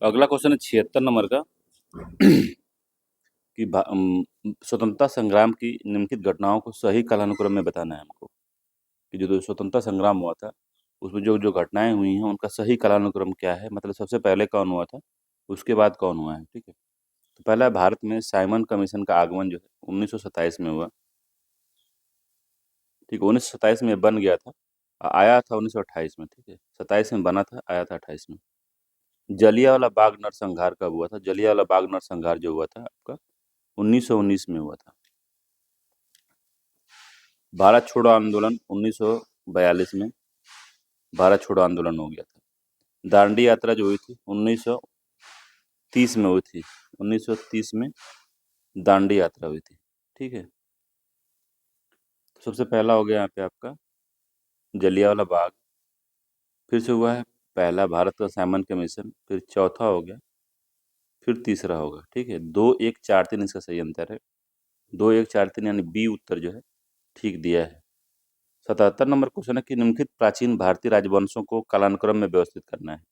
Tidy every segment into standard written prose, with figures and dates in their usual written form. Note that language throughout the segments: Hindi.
अगला क्वेश्चन है 76 नंबर का कि स्वतंत्रता संग्राम की निम्नलिखित घटनाओं को सही कालानुक्रम में बताना है हमको। कि जो स्वतंत्रता संग्राम हुआ था उसमें जो जो घटनाएं हुई हैं उनका सही कालानुक्रम क्या है, मतलब सबसे पहले कौन हुआ था, उसके बाद कौन हुआ है। ठीक है, तो पहला भारत में साइमन कमीशन का आगमन जो है 1927 में हुआ। ठीक है, 1927 में बन गया था, आया था 1928 में। ठीक है, 27 में बना था, आया था 28 में। जलियांवाला बाग नरसंहार कब हुआ था? जलियांवाला बाग नरसंहार जो हुआ था आपका 1919 में हुआ था। भारत छोड़ो आंदोलन 1942 में भारत छोड़ो आंदोलन हो गया था। दांडी यात्रा जो हुई थी 1930 में हुई थी। 1930 में दांडी यात्रा हुई थी। ठीक है, तो सबसे पहला हो गया यहाँ पे आपका जलियांवाला बाग, फिर से हुआ है पहला भारत का साइमन कमीशन, फिर चौथा हो गया, फिर तीसरा होगा। ठीक है, 2 1 4 3 इसका सही अंतर है। 2 1 4 3 यानी बी उत्तर जो है ठीक दिया है। 77 नंबर क्वेश्चन है कि निम्नलिखित प्राचीन भारतीय राजवंशों को कालानुक्रम में व्यवस्थित करना है।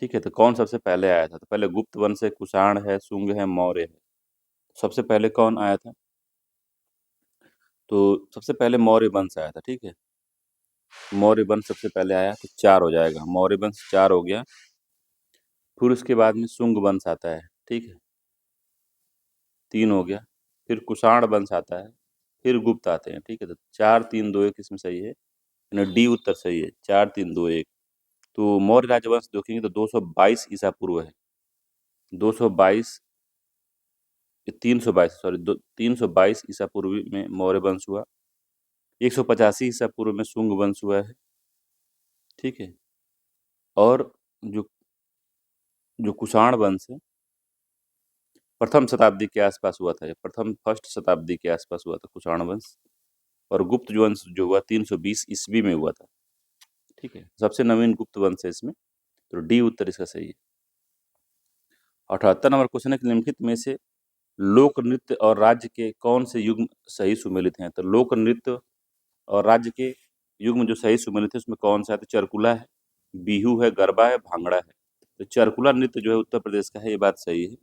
ठीक है, तो कौन सबसे पहले आया था? तो पहले गुप्त वंश है, कुषाण है, शुंग है, मौर्य है। सबसे पहले कौन आया था? तो सबसे पहले मौर्य वंश आया था। ठीक है, मौर्य वंश सबसे पहले आया, तो 4 हो जाएगा। मौर्य वंश 4 हो गया। फिर उसके बाद में शुंग वंश आता है। ठीक है, 3 हो गया। फिर कुषाण वंश आता है, फिर गुप्त आते हैं। ठीक है, तो 4 3 2 1 इसमें सही है, यानी डी उत्तर सही है। 4 3 2 1। तो मौर्य राजवंश देखेंगे तो 222 ईसा पूर्व है। 222 322, सॉरी, 322 ईसा पूर्व में मौर्य वंश हुआ। 185 ईसा पूर्व में शुंग वंश हुआ है। ठीक है, और जो जो कुषाण वंश है प्रथम शताब्दी के आसपास हुआ था। ये प्रथम फर्स्ट शताब्दी के आसपास हुआ था कुषाण वंश। और गुप्त जो वंश जो हुआ 320 ईस्वी में हुआ था। ठीक है, सबसे नवीन गुप्त वंश है इसमें, तो डी उत्तर इसका सही है। 78 नंबर क्वेश्चन है कि निम्नलिखित में से लोक नृत्य और राज्य के कौन से युग्म सही सुमेलित हैं? तो लोक नृत्य और राज्य के युग्म जो सही सुमेलित है उसमें कौन सा है? तो चरकुला है, बिहू है, गरबा है, भांगड़ा है। तो चरकुला नृत्य जो है उत्तर प्रदेश का है, ये बात सही है।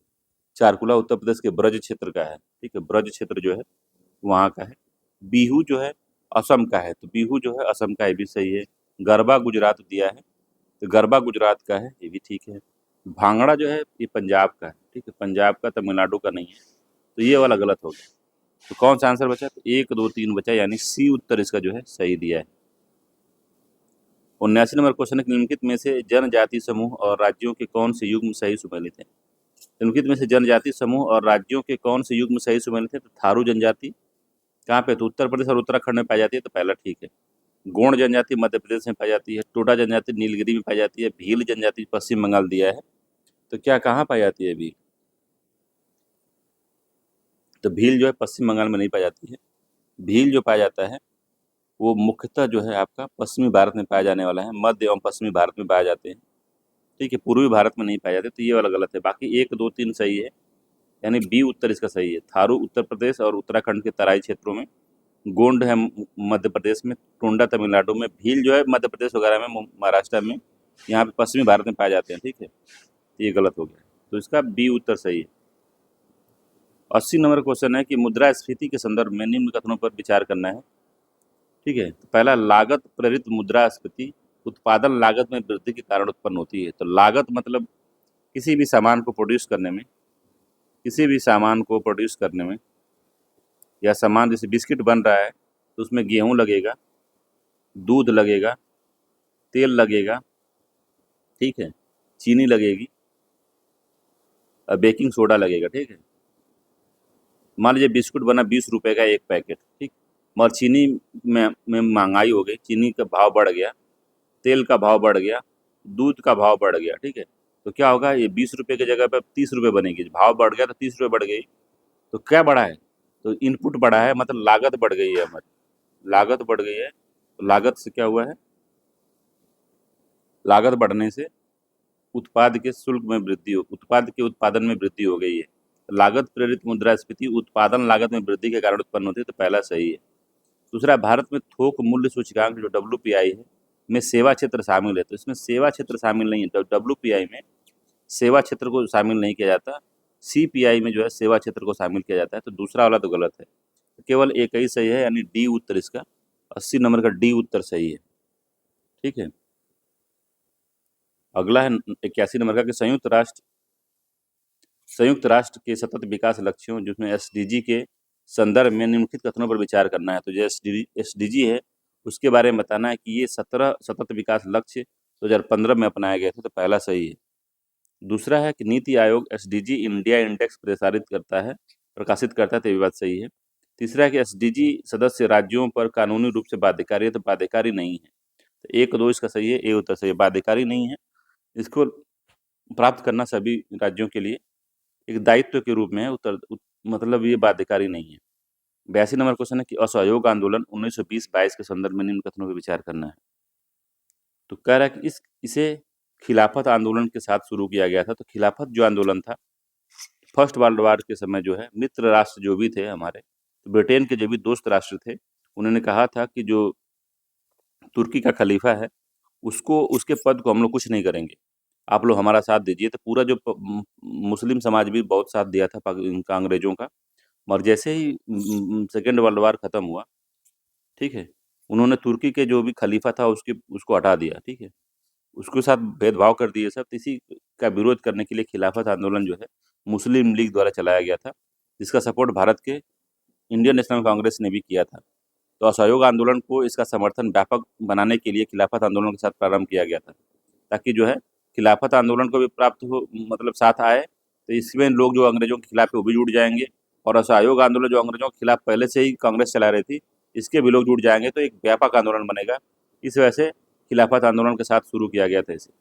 चारकुला उत्तर प्रदेश के ब्रज क्षेत्र का है। ठीक है, ब्रज क्षेत्र जो है वहाँ का है। बिहू जो है असम का है, तो बिहू जो है असम का, ये भी सही है। गरबा गुजरात दिया है, तो गरबा गुजरात का है, ये भी ठीक है। भांगड़ा जो है ये पंजाब का है। ठीक है, पंजाब का, तमिलनाडु का नहीं है, तो ये वाला गलत हो गया। तो कौन सा आंसर बचा? तो 1 2 3 बचा, यानी सी उत्तर इसका जो है सही दिया है। 79 नंबर क्वेश्चन है कि निम्नलिखित में से जनजाति समूह और राज्यों के कौन से युग्म सही सुमेलित है? निम्नलिखित में से जनजाति समूह और राज्यों के कौन से युग्म सही सुमेलित है? तो थारू जनजाति कहाँ पे? तो उत्तर प्रदेश और उत्तराखंड में पाई जाती है, तो पहला ठीक है। गोंड जनजाति मध्य प्रदेश में पाई जाती है। टोडा जनजाति नीलगिरी में पाई जाती है। भील जनजाति पश्चिम बंगाल दिया है, तो क्या कहाँ पाई जाती है भील? तो भील जो है पश्चिम बंगाल में नहीं पाई जाती है। भील जो पाया जाता है वो मुख्यतः जो है आपका पश्चिमी भारत में पाया जाने वाला है, मध्य एवं पश्चिमी भारत में पाए जाते हैं। ठीक है, पूर्वी भारत में नहीं पाए जाते, तो ये वाला गलत है। बाकी 1 2 3 सही है, यानी बी उत्तर इसका सही है। थारू उत्तर प्रदेश और उत्तराखंड के तराई क्षेत्रों में, गोंड है मध्य प्रदेश में, टोंडा तमिलनाडु में, भील जो है मध्य प्रदेश वगैरह में, महाराष्ट्र में, यहाँ पे पश्चिमी भारत में पाए जाते हैं। ठीक है, ये गलत हो गया, तो इसका बी उत्तर सही है। 80 नंबर क्वेश्चन है कि मुद्रास्फीति के संदर्भ में निम्न कथनों पर विचार करना है। ठीक है, तो पहला, लागत प्रेरित मुद्रास्फीति उत्पादन लागत में वृद्धि के कारण उत्पन्न होती है। तो लागत मतलब किसी भी सामान को प्रोड्यूस करने में, किसी भी सामान को प्रोड्यूस करने में, या सामान जैसे बिस्किट बन रहा है तो उसमें गेहूं लगेगा, दूध लगेगा, तेल लगेगा, ठीक है, चीनी लगेगी, और बेकिंग सोडा लगेगा। ठीक है, मान लीजिए बिस्कुट बना 20 रुपए का एक पैकेट। ठीक, मगर चीनी में महंगाई हो गई, चीनी का भाव बढ़ गया, तेल का भाव बढ़ गया, दूध का भाव बढ़ गया। ठीक है, तो क्या होगा, ये 20 रुपए की जगह पर 30 रुपए बनेगी। भाव बढ़ गया तो 30 रुपए बढ़ गई, तो क्या बढ़ा है? तो इनपुट बढ़ा है, मतलब लागत बढ़ गई है हमारी, लागत बढ़ गई है। तो लागत से क्या हुआ है? लागत बढ़ने से उत्पाद के शुल्क में वृद्धि हो, उत्पाद के उत्पादन में वृद्धि हो गई है। लागत प्रेरित मुद्रास्फीति उत्पादन लागत में वृद्धि के कारण उत्पन्न होती है, तो पहला सही है। दूसरा, भारत में थोक मूल्य सूचकांक जो WPI है में सेवा क्षेत्र शामिल है, तो इसमें सेवा क्षेत्र शामिल नहीं है। WPI में सेवा क्षेत्र को शामिल नहीं किया जाता। CPI में जो है सेवा क्षेत्र को शामिल किया जाता है, तो दूसरा वाला तो गलत है। केवल एक ही सही है, यानी डी उत्तर इसका 80 नंबर का डी उत्तर सही है। ठीक है, अगला है 81 नंबर का कि संयुक्त राष्ट्र के सतत विकास लक्ष्यों जिसमें SDG के संदर्भ में निम्नलिखित कथनों पर विचार करना है। तो जो SDG है उसके बारे में बताना है कि ये 17 सतत विकास लक्ष्य 2015 में अपनाया गया था, तो पहला सही है। दूसरा है कि NITI Aayog SDG India index प्रकाशित करता है, तो ये बात सही है। तीसरा है कि SDG सदस्य राज्यों पर कानूनी रूप से बाध्यकारी है, तो बाध्यकारी नहीं है। तो 1-2 इसका सही है, ए उत्तर सही है, बाध्यकारी नहीं है। इसको प्राप्त करना सभी राज्यों के लिए एक दायित्व के रूप में है, मतलब ये बाध्यकारी नहीं है। 82 नंबर क्वेश्चन है कि असहयोग आंदोलन 1920-22 के संदर्भ में निम्न कथनों पर विचार करना है। तो कह रहा है कि इसे खिलाफत आंदोलन के साथ शुरू किया गया था। तो खिलाफत जो आंदोलन था फर्स्ट वर्ल्ड वार के समय जो है मित्र राष्ट्र जो भी थे हमारे, तो ब्रिटेन के जो भी दोस्त राष्ट्र थे, उन्होंने कहा था कि जो तुर्की का खलीफा है उसको, उसके पद को हम लोग कुछ नहीं करेंगे, आप लोग हमारा साथ दीजिए। तो पूरा जो मुस्लिम समाज भी बहुत साथ दिया था इनका, अंग्रेजों का। और जैसे ही सेकेंड वर्ल्ड वार खत्म हुआ, ठीक है, उन्होंने तुर्की के जो भी खलीफा था उसको हटा दिया। ठीक है, उसके साथ भेदभाव कर दिए सब। तो इसी का विरोध करने के लिए खिलाफत आंदोलन जो है मुस्लिम लीग द्वारा चलाया गया था, जिसका सपोर्ट भारत के इंडियन नेशनल कांग्रेस ने भी किया था। तो असहयोग आंदोलन को इसका समर्थन व्यापक बनाने के लिए खिलाफत आंदोलन के साथ प्रारंभ किया गया था, ताकि जो है खिलाफत आंदोलन को भी प्राप्त हो, मतलब साथ आए। तो इसमें लोग जो अंग्रेजों के खिलाफ है वो भी जुड़ जाएंगे, और असहयोग आंदोलन जो अंग्रेजों के खिलाफ पहले से ही कांग्रेस चला रही थी, इसके भी लोग जुड़ जाएंगे, तो एक व्यापक आंदोलन बनेगा। इस वजह से खिलाफत आंदोलन के साथ शुरू किया गया था इसे।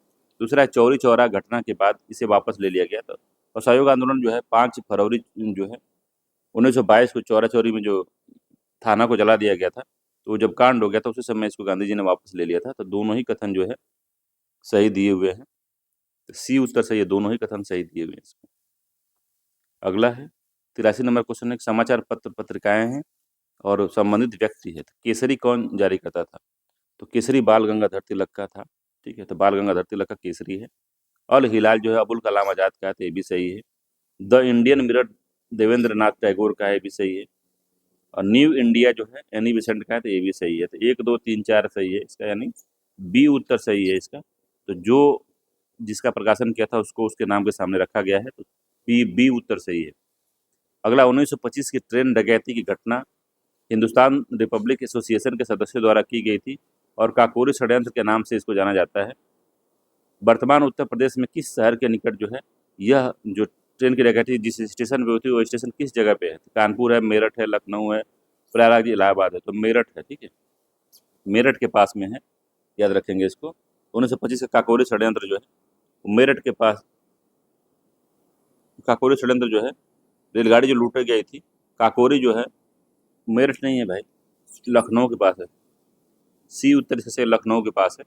दूसरा है चौरी चौरा घटना के बाद इसे वापस ले लिया गया था। असहयोग आंदोलन जो है 5 फरवरी जो है 1922 को चौरा चौरी में जो थाना को जला दिया गया था, तो वो जब कांड हो गया था उसी समय इसको गांधी जी ने वापस ले लिया था। तो दोनों ही कथन जो है सही दिए हुए हैं, सी उत्तर सही है, दोनों ही कथन सही दिए हुए हैं इसमें। अगला है 83 नंबर क्वेश्चन है, समाचार पत्र पत्रिकाएं हैं और संबंधित व्यक्ति है, तो केसरी कौन जारी करता था? तो केसरी बाल गंगाधर तिलक का था। ठीक है, तो बाल गंगाधर तिलक का केसरी है। अल हिलाल जो है अबुल कलाम आजाद का है, तो ये भी सही है। The Indian mirror Devendra Nath Tagore का है, ये भी सही है। और न्यू इंडिया जो है एनी बेसेंट का है, तो ये भी सही है। तो 1 2 3 4 सही है इसका, यानी बी उत्तर सही है इसका। तो जो जिसका प्रकाशन किया था उसको उसके नाम के सामने रखा गया है, तो बी उत्तर सही है। अगला 1925 की ट्रेन डकैती की घटना हिंदुस्तान रिपब्लिक एसोसिएशन के सदस्यों द्वारा की गई थी और काकोरी षड्यंत्र के नाम से इसको जाना जाता है। वर्तमान उत्तर प्रदेश में किस शहर के निकट जो है यह जो ट्रेन की डकैती जिस स्टेशन पे होती है वो स्टेशन किस जगह पे है? कानपुर है, मेरठ है, लखनऊ है, प्रयागराज, इलाहाबाद है। तो मेरठ है। ठीक है, मेरठ के पास में है, याद रखेंगे इसको। 1925 का काकोरी षड्यंत्र जो है वो मेरठ के पास, काकोरी षड्यंत्र जो है रेलगाड़ी जो लूटी गई थी, काकोरी जो है मेरठ नहीं है भाई, लखनऊ के पास है। सी उत्तर से लखनऊ के पास है,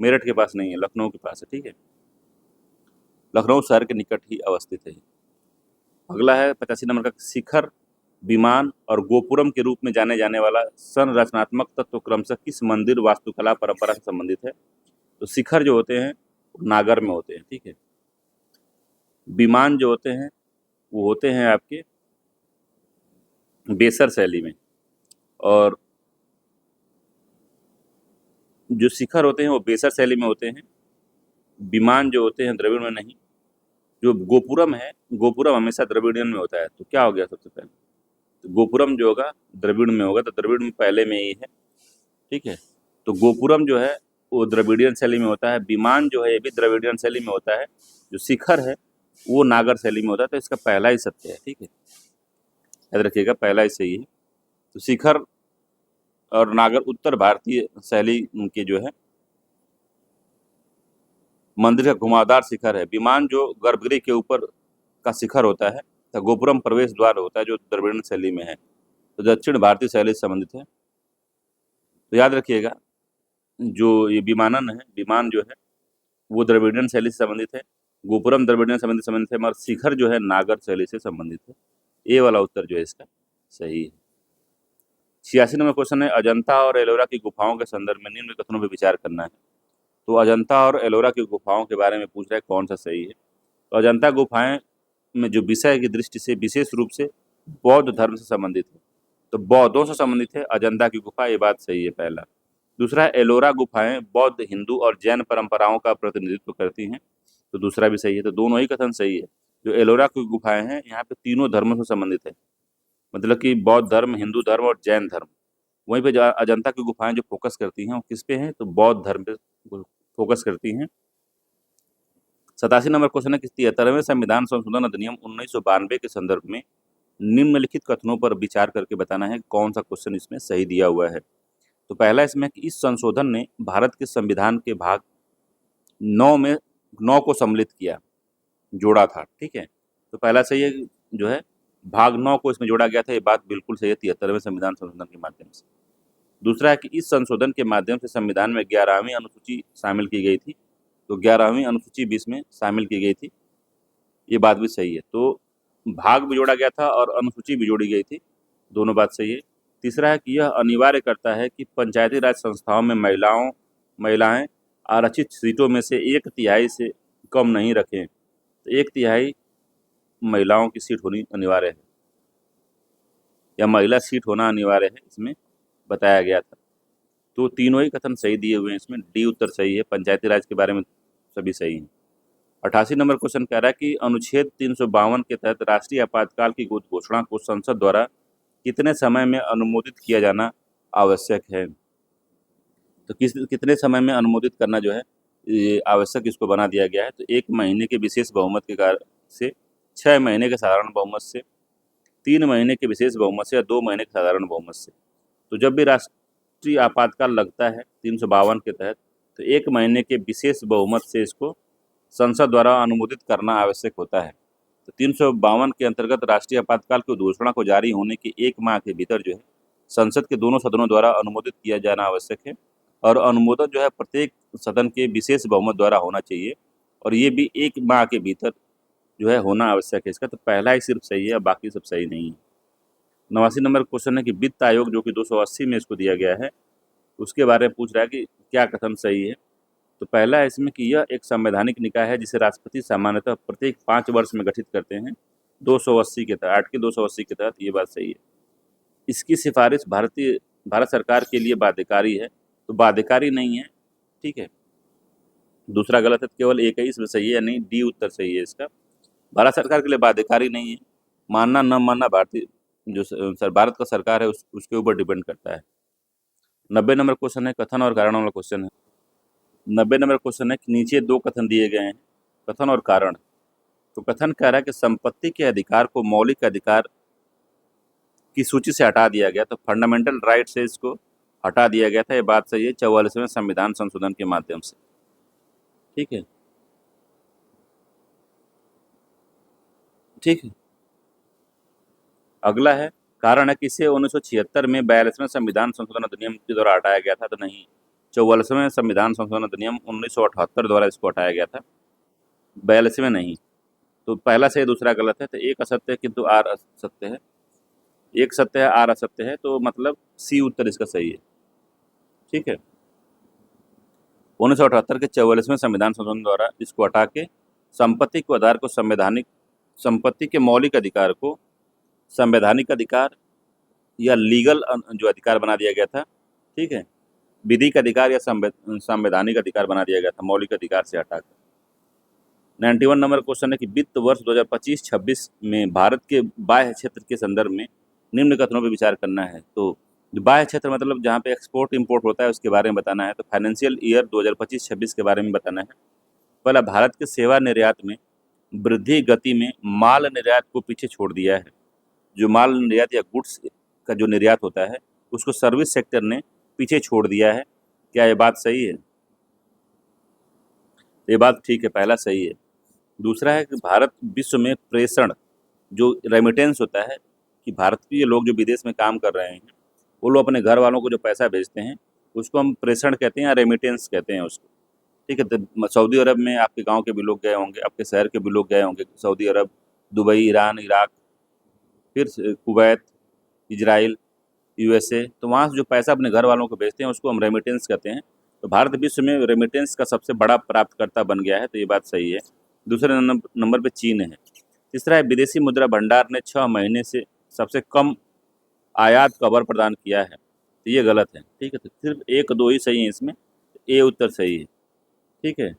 मेरठ के पास नहीं है, लखनऊ के पास है। ठीक है, लखनऊ शहर के निकट ही अवस्थित है। अगला है 85 नंबर का, शिखर, विमान और गोपुरम के रूप में जाने जाने वाला संरचनात्मक तत्व क्रमशः किस मंदिर वास्तुकला परंपरा से संबंधित है? तो शिखर जो होते हैं नागर में होते हैं। ठीक है, विमान जो होते हैं वो होते हैं आपके बेसर शैली में, और जो शिखर होते हैं वो बेसर शैली में होते हैं। विमान जो होते हैं द्रविड़ में नहीं। जो गोपुरम है, गोपुरम हमेशा द्रविडियन में होता है। तो क्या हो गया सबसे पहले? तो गोपुरम जो होगा द्रविड़ में होगा, तो द्रविड़ में पहले में ही है। ठीक है, तो गोपुरम जो है वो द्रविडियन शैली में होता है। विमान जो है ये भी द्रविडियन शैली में होता है। जो शिखर है वो नागर शैली में होता है। तो इसका पहला ही सत्य है। ठीक है, याद रखिएगा, पहला ही सही है। तो शिखर और नागर उत्तर भारतीय शैली के जो है मंदिर का घुमावदार शिखर है। विमान जो गर्भगृह के ऊपर का शिखर होता है। तो गोपुरम प्रवेश द्वार होता है जो द्रविड़ शैली में है, तो दक्षिण भारतीय शैली से संबंधित है। तो याद रखिएगा, जो ये विमानन है, विमान जो है वो द्रविडियन शैली से संबंधित है, गोपुरम द्रविडियन संबंधित है, मगर शिखर जो है नागर शैली से संबंधित है। ये वाला उत्तर जो है इसका सही है। 86 नंबर क्वेश्चन है, अजंता और एलोरा की गुफाओं के संदर्भ में निम्न कथनों पर विचार करना है। तो अजंता और एलोरा की गुफाओं के बारे में पूछ रहा है कौन सा सही है? तो अजंता गुफाएं में जो विषय की दृष्टि से विशेष रूप से बौद्ध धर्म से संबंधित है, तो बौद्धों से संबंधित है अजंता की गुफा, ये बात सही है पहला। दूसरा है एलोरा गुफाएं बौद्ध, हिंदू और जैन परंपराओं का प्रतिनिधित्व करती हैं, तो दूसरा भी सही है। तो दोनों ही कथन सही है। जो एलोरा की गुफाएं हैं यहाँ पे तीनों धर्मों से संबंधित है, मतलब कि बौद्ध धर्म, हिंदू धर्म और जैन धर्म। वहीं पे जो अजंता की गुफाएं जो फोकस करती हैं वो किस पे हैं, तो बौद्ध धर्म पे फोकस करती हैं। 87 नंबर क्वेश्चन है कि 73वें संविधान संशोधन अधिनियम 1992 के संदर्भ में निम्नलिखित कथनों पर विचार करके बताना है कौन सा क्वेश्चन इसमें सही दिया हुआ है। तो पहला इसमें कि इस संशोधन ने भारत के संविधान के भाग 9 में 9 को सम्मिलित किया, जोड़ा था, ठीक है। तो पहला सही है जो है भाग 9 को इसमें जोड़ा गया था, ये बात बिल्कुल सही है 73वें संविधान संशोधन के माध्यम से। दूसरा है कि इस संशोधन के माध्यम से संविधान में 11वीं अनुसूची शामिल की गई थी, तो 11वीं अनुसूची भी इसमें शामिल की गई थी, ये बात भी सही है। तो भाग भी जोड़ा गया था और अनुसूची भी जोड़ी गई थी, दोनों बात सही है। तीसरा है कि यह अनिवार्य करता है कि पंचायती राज संस्थाओं में महिलाएं आरक्षित सीटों में से 1/3 से कम नहीं रखें, तो 1/3 महिलाओं की सीट होनी अनिवार्य है, या महिला सीट होना अनिवार्य है, इसमें बताया गया था। तो तीनों ही कथन सही दिए हुए हैं इसमें, डी उत्तर सही है, पंचायती राज के बारे में सभी सही हैं। 88 नंबर क्वेश्चन कह रहा है कि अनुच्छेद 352 के तहत राष्ट्रीय आपातकाल की घोषणा को संसद द्वारा कितने समय में अनुमोदित किया जाना आवश्यक है। तो कितने समय में अनुमोदित करना जो है ये आवश्यक इसको बना दिया गया है। तो 1 महीने के विशेष बहुमत के कारण से, 6 महीने के साधारण बहुमत से, 3 महीने के विशेष बहुमत से या 2 महीने के साधारण बहुमत से। तो जब भी राष्ट्रीय आपातकाल लगता है 352 के तहत, तो 1 महीने के विशेष बहुमत से इसको संसद द्वारा अनुमोदित करना आवश्यक होता है। तो 352 के अंतर्गत राष्ट्रीय आपातकाल की घोषणा को जारी होने के 1 माह के भीतर जो है संसद के दोनों सदनों द्वारा अनुमोदित किया जाना आवश्यक है, और अनुमोदन जो है प्रत्येक सदन के विशेष बहुमत द्वारा होना चाहिए, और ये भी 1 माह के भीतर जो है होना आवश्यक है इसका। तो पहला ही सिर्फ सही है, बाकी सब सही नहीं है। 89 नंबर क्वेश्चन है कि वित्त आयोग जो कि 280 में इसको दिया गया है, उसके बारे में पूछ रहा है कि क्या कथन सही है। तो पहला है इसमें कि यह एक संवैधानिक निकाय है जिसे राष्ट्रपति सामान्यतः प्रत्येक 5 वर्ष में गठित करते हैं, 280 के तहत, आर्टिकल 280 के तहत, ये बात सही है। इसकी सिफारिश भारत सरकार के लिए बाध्यकारी है, तो बाध्यकारी नहीं है, ठीक है। दूसरा गलत है, केवल एक ही इसमें सही है, नहीं, डी उत्तर सही है इसका। भारत सरकार के लिए बाध्यकारी नहीं है, मानना न मानना भारतीय जो भारत का सरकार है उसके ऊपर डिपेंड करता है। 90 नंबर क्वेश्चन है कथन और कारण वाला क्वेश्चन है। 90 नंबर क्वेश्चन है कि नीचे 2 कथन दिए गए हैं, कथन और कारण। तो कथन कह रहा है कि संपत्ति के अधिकार को मौलिक अधिकार की सूची से हटा दिया गया, तो फंडामेंटल राइट से इसको हटा दिया गया था, ये बात सही है 44वें संविधान संशोधन के माध्यम से, ठीक है, ठीक है। अगला है कारण है कि इसे 1976 में 42वें संविधान संशोधन अधिनियम के द्वारा हटाया गया था, तो नहीं, 44वें संविधान संशोधन अधिनियम 1978 द्वारा इसको हटाया गया था, 42वें नहीं। तो पहला सही, दूसरा गलत है। तो एक असत्य है किंतु आर असत्य है, एक सत्य है आर असत्य है, तो मतलब सी उत्तर इसका सही है, ठीक है। 1978 के 44वें संविधान संशोधन द्वारा इसको हटा के संपत्ति के आधार को संपत्ति के मौलिक अधिकार को संवैधानिक अधिकार या लीगल जो अधिकार बना दिया गया था, ठीक है, विधिक अधिकार या संवैधानिक अधिकार बना दिया गया था, मौलिक अधिकार से हटाकर। 91 नंबर क्वेश्चन है कि वित्त वर्ष 2025-26 में भारत के बाह्य क्षेत्र के संदर्भ में निम्न कथनों पर विचार करना है। तो जो बाह्य क्षेत्र मतलब जहाँ पे एक्सपोर्ट इंपोर्ट होता है उसके बारे में बताना है। तो फाइनेंशियल ईयर 2025-26 के बारे में बताना है। पहला, भारत के सेवा निर्यात में वृद्धि गति में माल निर्यात को पीछे छोड़ दिया है। जो माल निर्यात या गुड्स का जो निर्यात होता है उसको सर्विस सेक्टर ने पीछे छोड़ दिया है, क्या ये बात सही है? ये बात ठीक है, पहला सही है। दूसरा है कि भारत विश्व में प्रेषण जो रेमिटेंस होता है, कि भारतीय लोग जो विदेश में काम कर रहे हैं वो लोग अपने घर वालों को जो पैसा भेजते हैं उसको हम प्रेषण कहते हैं या रेमिटेंस कहते हैं उसको, ठीक है। तो सऊदी अरब में आपके गांव के भी लोग गए होंगे, आपके शहर के भी लोग गए होंगे, सऊदी अरब, दुबई, ईरान, इराक, फिर कुवैत, इजराइल, यूएसए, तो वहाँ से जो पैसा अपने घर वालों को भेजते हैं उसको हम रेमिटेंस कहते हैं। तो भारत विश्व में रेमिटेंस का सबसे बड़ा प्राप्तकर्ता बन गया है, तो ये बात सही है। दूसरे नंबर पे चीन है। तीसरा है विदेशी मुद्रा भंडार ने 6 महीने से सबसे कम आयात कवर प्रदान किया है, तो ये गलत है। ठीक है, तो सिर्फ एक दो ही सही है इसमें, ए उत्तर सही है। ठीक है,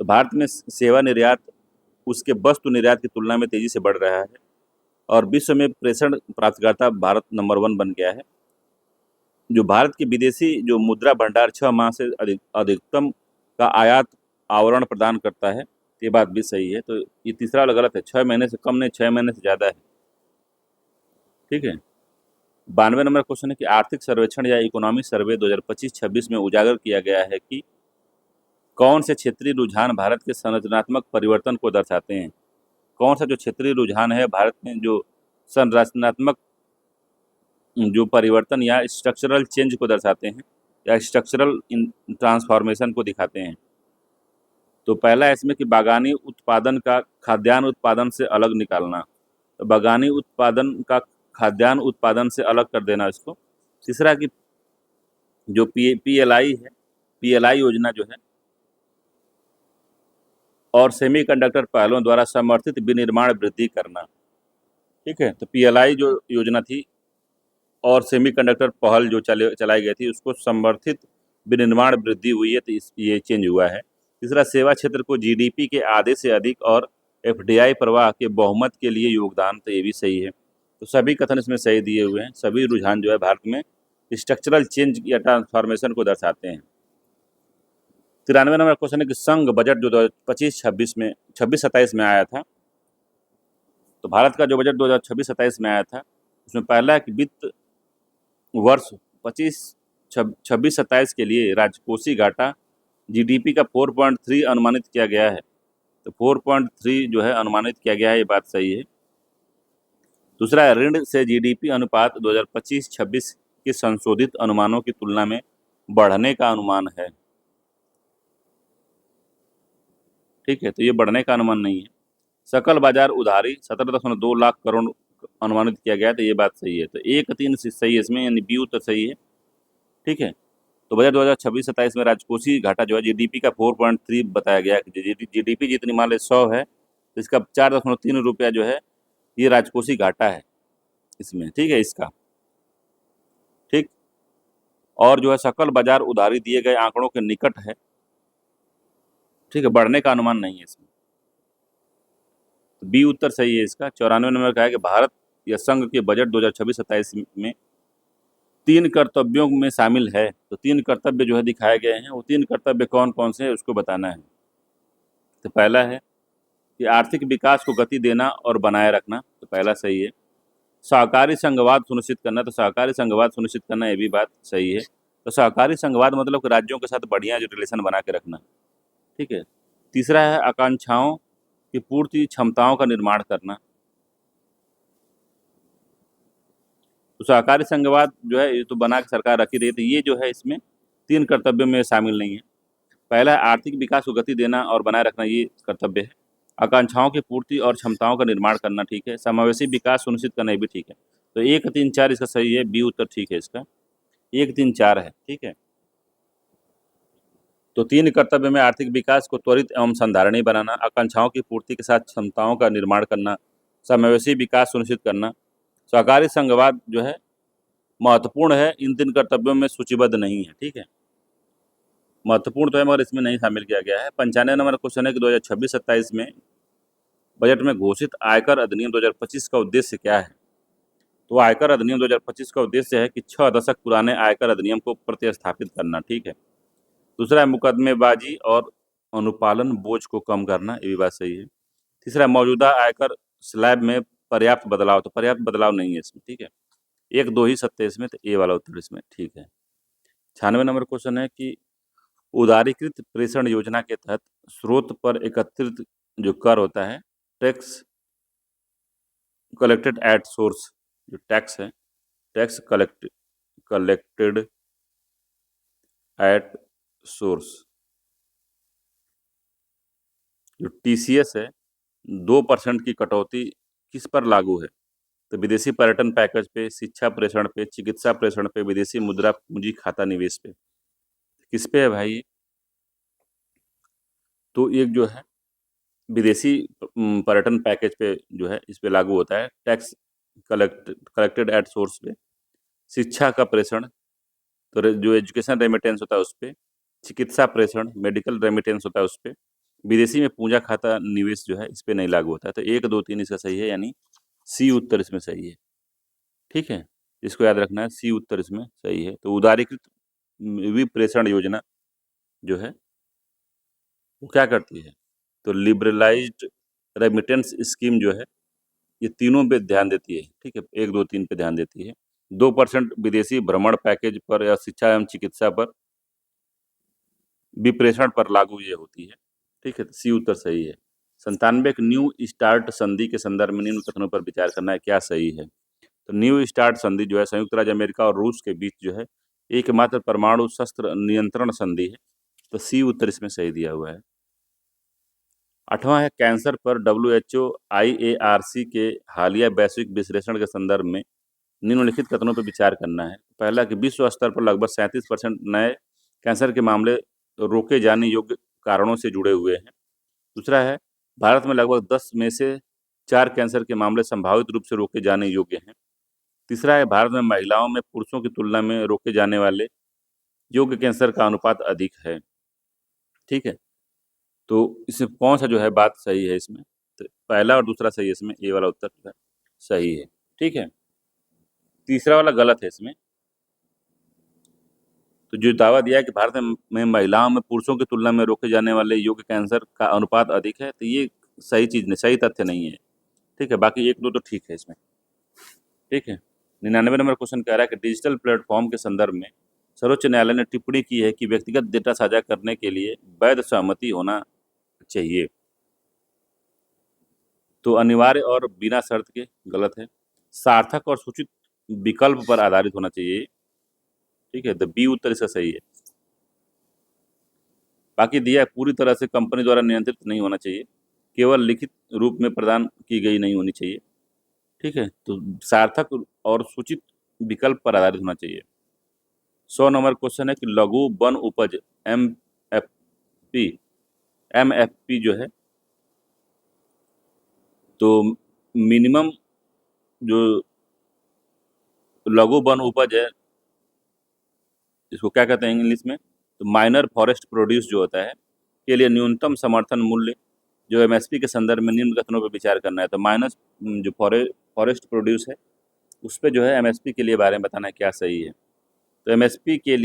तो भारत में सेवा निर्यात उसके वस्तु निर्यात की तुलना में तेजी से बढ़ रहा है और विश्व में प्रेषण प्राप्तकर्ता भारत नंबर 1 बन गया है। जो भारत की विदेशी जो मुद्रा भंडार 6 माह से अधिकतम का आयात आवरण प्रदान करता है, ये बात भी सही है। तो ये तीसरा वाला गलत है, 6 महीने से कम नहीं, 6 महीने से ज़्यादा है। ठीक है, 92 नंबर क्वेश्चन है कि आर्थिक सर्वेक्षण या इकोनॉमिक सर्वे 2025-26 में उजागर किया गया है कि कौन से क्षेत्रीय रुझान भारत के संरचनात्मक परिवर्तन को दर्शाते हैं। कौन सा जो क्षेत्रीय रुझान है भारत में जो संरचनात्मक जो परिवर्तन या स्ट्रक्चरल चेंज को दर्शाते हैं या स्ट्रक्चरल ट्रांसफॉर्मेशन को दिखाते हैं। तो पहला है इसमें कि बागानी उत्पादन का खाद्यान्न उत्पादन से अलग निकालना, तो बागानी उत्पादन का खाद्यान्न उत्पादन से अलग कर देना इसको। तीसरा कि जो पीएलआई है, पीएलआई योजना जो है और सेमीकंडक्टर पहलों द्वारा समर्थित विनिर्माण वृद्धि करना। ठीक है, तो पीएलआई जो योजना थी और सेमीकंडक्टर पहल जो चलाई गई थी उसको समर्थित विनिर्माण वृद्धि हुई है, तो ये चेंज हुआ है। तीसरा, सेवा क्षेत्र को जीडीपी के आधे से अधिक और एफडीआई प्रवाह के बहुमत के लिए योगदान, तो ये भी सही है। तो सभी कथन इसमें सही दिए हुए हैं। सभी रुझान जो है भारत में स्ट्रक्चरल चेंज या ट्रांसफॉर्मेशन को दर्शाते हैं। 93 नंबर क्वेश्चन है कि संघ बजट जो 2025-26 में 26-27 में आया था, तो भारत का जो बजट 2026-27 में आया था उसमें पहला है कि वित्त वर्ष 26-27 के लिए राजकोषीय घाटा जीडीपी का 4.3 अनुमानित किया गया है, तो 4.3 जो है अनुमानित किया गया है, ये बात सही है। दूसरा है ऋण से जीडीपी अनुपात 2025-26 के संशोधित अनुमानों की तुलना में बढ़ने का अनुमान है। ठीक है, तो ये बढ़ने का अनुमान नहीं है। सकल बाजार उधारी 17.2 लाख करोड़ अनुमानित किया गया है, तो ये बात सही है। तो 1-3 सही है इसमें, यानी बी उत्तर सही है। ठीक है, तो बजट 2026-27 में राजकोषीय घाटा जो है जीडीपी का 4.3 बताया गया है। जीडीपी जितनी मान लो 100 है तो इसका 4.3 रुपया जो है ये राजकोषीय घाटा है इसमें। ठीक है, इसका ठीक। और जो है सकल बाजार उधारी दिए गए आंकड़ों के निकट है। ठीक है, बढ़ने का अनुमान नहीं है इसमें, तो बी उत्तर सही है इसका। 94 नंबर का है कि भारत या संघ के बजट 2026-27 में 3 कर्तव्यों में शामिल है, तो 3 कर्तव्य जो है दिखाए गए हैं, वो 3 कर्तव्य कौन कौन से हैं उसको बताना है। तो पहला है कि आर्थिक विकास को गति देना और बनाए रखना, तो पहला सही है। सहकारी संघवाद सुनिश्चित करना, तो सहकारी संघवाद सुनिश्चित करना, ये भी बात सही है। तो सहकारी संघवाद मतलब कि राज्यों के साथ बढ़िया जो रिलेशन बना के रखना। ठीक है, तीसरा है आकांक्षाओं की पूर्ति क्षमताओं का निर्माण करना। तो सहकारी संघवाद जो है ये तो बना के सरकार रखी रही, तो ये जो है इसमें 3 कर्तव्यों में शामिल नहीं है। पहला है आर्थिक विकास को गति देना और बनाए रखना, ये कर्तव्य है। आकांक्षाओं की पूर्ति और क्षमताओं का निर्माण करना, ठीक है। समावेशी विकास सुनिश्चित करना, ये भी ठीक है। तो 1, 3, 4 इसका सही है, बी उत्तर ठीक है इसका, 1, 3, 4 है। ठीक है, तो 3 कर्तव्य में आर्थिक विकास को त्वरित एवं संधारणीय बनाना, आकांक्षाओं की पूर्ति के साथ क्षमताओं का निर्माण करना, समावेशी विकास सुनिश्चित करना। सहकारी संघवाद जो है महत्वपूर्ण है, इन 3 कर्तव्यों में सूचीबद्ध नहीं है। ठीक है, महत्वपूर्ण तो है मगर इसमें नहीं शामिल किया गया है। 95 नंबर क्वेश्चन है कि 2026-27 में बजट में घोषित आयकर अधिनियम 2025 का उद्देश्य क्या है। तो आयकर अधिनियम 2025 का उद्देश्य है कि 6 दशक पुराने आयकर अधिनियम को प्रतिस्थापित करना। ठीक है, दूसरा है मुकदमेबाजी और अनुपालन बोझ को कम करना, ये भी बात सही है। तीसरा, मौजूदा आयकर स्लैब में पर्याप्त बदलाव, तो पर्याप्त बदलाव नहीं है इसमें। ठीक है, 1, 2 ही सत्य इसमें, तो ए वाला उत्तर इसमें ठीक है। 96 नंबर क्वेश्चन है कि उदारीकृत प्रेषण योजना के तहत स्रोत पर एकत्रित जो कर होता है, टैक्स कलेक्टेड एट सोर्स, जो टैक्स है, टैक्स कलेक्टेड एट सोर्स, जो टीसीएस है, 2% की कटौती किस पर लागू है। तो विदेशी पर्यटन पैकेज पे, शिक्षा प्रेषण पे, चिकित्सा प्रेषण पे, विदेशी मुद्रा पूंजी खाता निवेश पे, किस पे है भाई। तो एक जो है विदेशी पर्यटन पैकेज पे जो है इस पे लागू होता है। टैक्स कलेक्टेड एट सोर्स पे, शिक्षा का प्रेषण, तो जो एजुकेशन रेमिटेंस होता है उस पे, चिकित्सा प्रेषण मेडिकल रेमिटेंस होता है उस पे, विदेशी में पूंजा खाता निवेश जो है इस पे नहीं लागू होता है। तो 1, 2, 3 इसका सही है, यानी सी उत्तर इसमें सही है। ठीक है, इसको याद रखना है, सी उत्तर इसमें सही है। तो उदारीकृत विप्रेषण योजना जो है वो क्या करती है, तो लिबरलाइज्ड रेमिटेंस स्कीम जो है ये तीनों पे ध्यान देती है। ठीक है, 1, 2, 3 पे ध्यान देती है। 2% विदेशी भ्रमण पैकेज पर या शिक्षा एवं चिकित्सा पर विप्रेषण पर लागू ये होती है। ठीक है, तो सी उत्तर सही है। 97 एक न्यू स्टार्ट संधि के संदर्भ में निम्न कथनों पर विचार करना है, क्या सही है। तो न्यू स्टार्ट संधि जो है संयुक्त राज्य अमेरिका और रूस के बीच जो है एकमात्र परमाणु शस्त्र नियंत्रण संधि है। तो सी उत्तर इसमें सही दिया हुआ है। 8वां है कैंसर पर WHO IARC के हालिया वैश्विक विश्लेषण के संदर्भ में निम्नलिखित कथनों पर विचार करना है। पहला कि विश्व स्तर पर लगभग 37% नए कैंसर के मामले रोके जाने योग्य कारणों से जुड़े हुए हैं। दूसरा है भारत में लगभग 10 में से 4 कैंसर के मामले संभावित रूप से रोके जाने योग्य हैं। तीसरा है भारत में महिलाओं में पुरुषों की तुलना में रोके जाने वाले योग्य कैंसर का अनुपात अधिक है। ठीक है, तो इसमें कौन सा जो है बात सही है इसमें, तो पहला और दूसरा सही है इसमें, ए वाला उत्तर जो है सही है। ठीक है, तीसरा वाला गलत है इसमें। तो जो दावा दिया है कि भारत में महिलाओं में पुरुषों की तुलना में रोके जाने वाले योग्य कैंसर का अनुपात अधिक है, तो ये सही चीज नहीं, सही तथ्य नहीं है। ठीक है, बाकी 1, 2 तो ठीक है इसमें। ठीक है, 99 नंबर क्वेश्चन कह रहा है कि डिजिटल प्लेटफॉर्म के संदर्भ में सर्वोच्च न्यायालय ने टिप्पणी की है कि व्यक्तिगत डेटा साझा करने के लिए वैध सहमति होना चाहिए। तो अनिवार्य और बिना शर्त के गलत है। सार्थक और सूचित विकल्प पर आधारित होना चाहिए। ठीक है, तो बी उत्तर इसका सही है। बाकी दिया है पूरी तरह से कंपनी द्वारा नियंत्रित नहीं होना चाहिए, केवल लिखित रूप में प्रदान की गई नहीं होनी चाहिए। ठीक है, तो सार्थक और सूचित विकल्प पर आधारित होना चाहिए। 100 नंबर क्वेश्चन है कि लघु वन उपज MFP MFP जो है, तो मिनिमम जो लघु वन उपज है इसको क्या कहते हैं इंग्लिश में, तो माइनर फॉरेस्ट प्रोड्यूस जो होता है के लिए न्यूनतम समर्थन मूल्य जो MSP के संदर्भ में निम्न कथनों पर विचार करना है। तो माइनस जो फॉरेस्ट प्रोड्यूस है उस पर जो है MSP के लिए बारे में बताना है क्या सही है। तो MSP के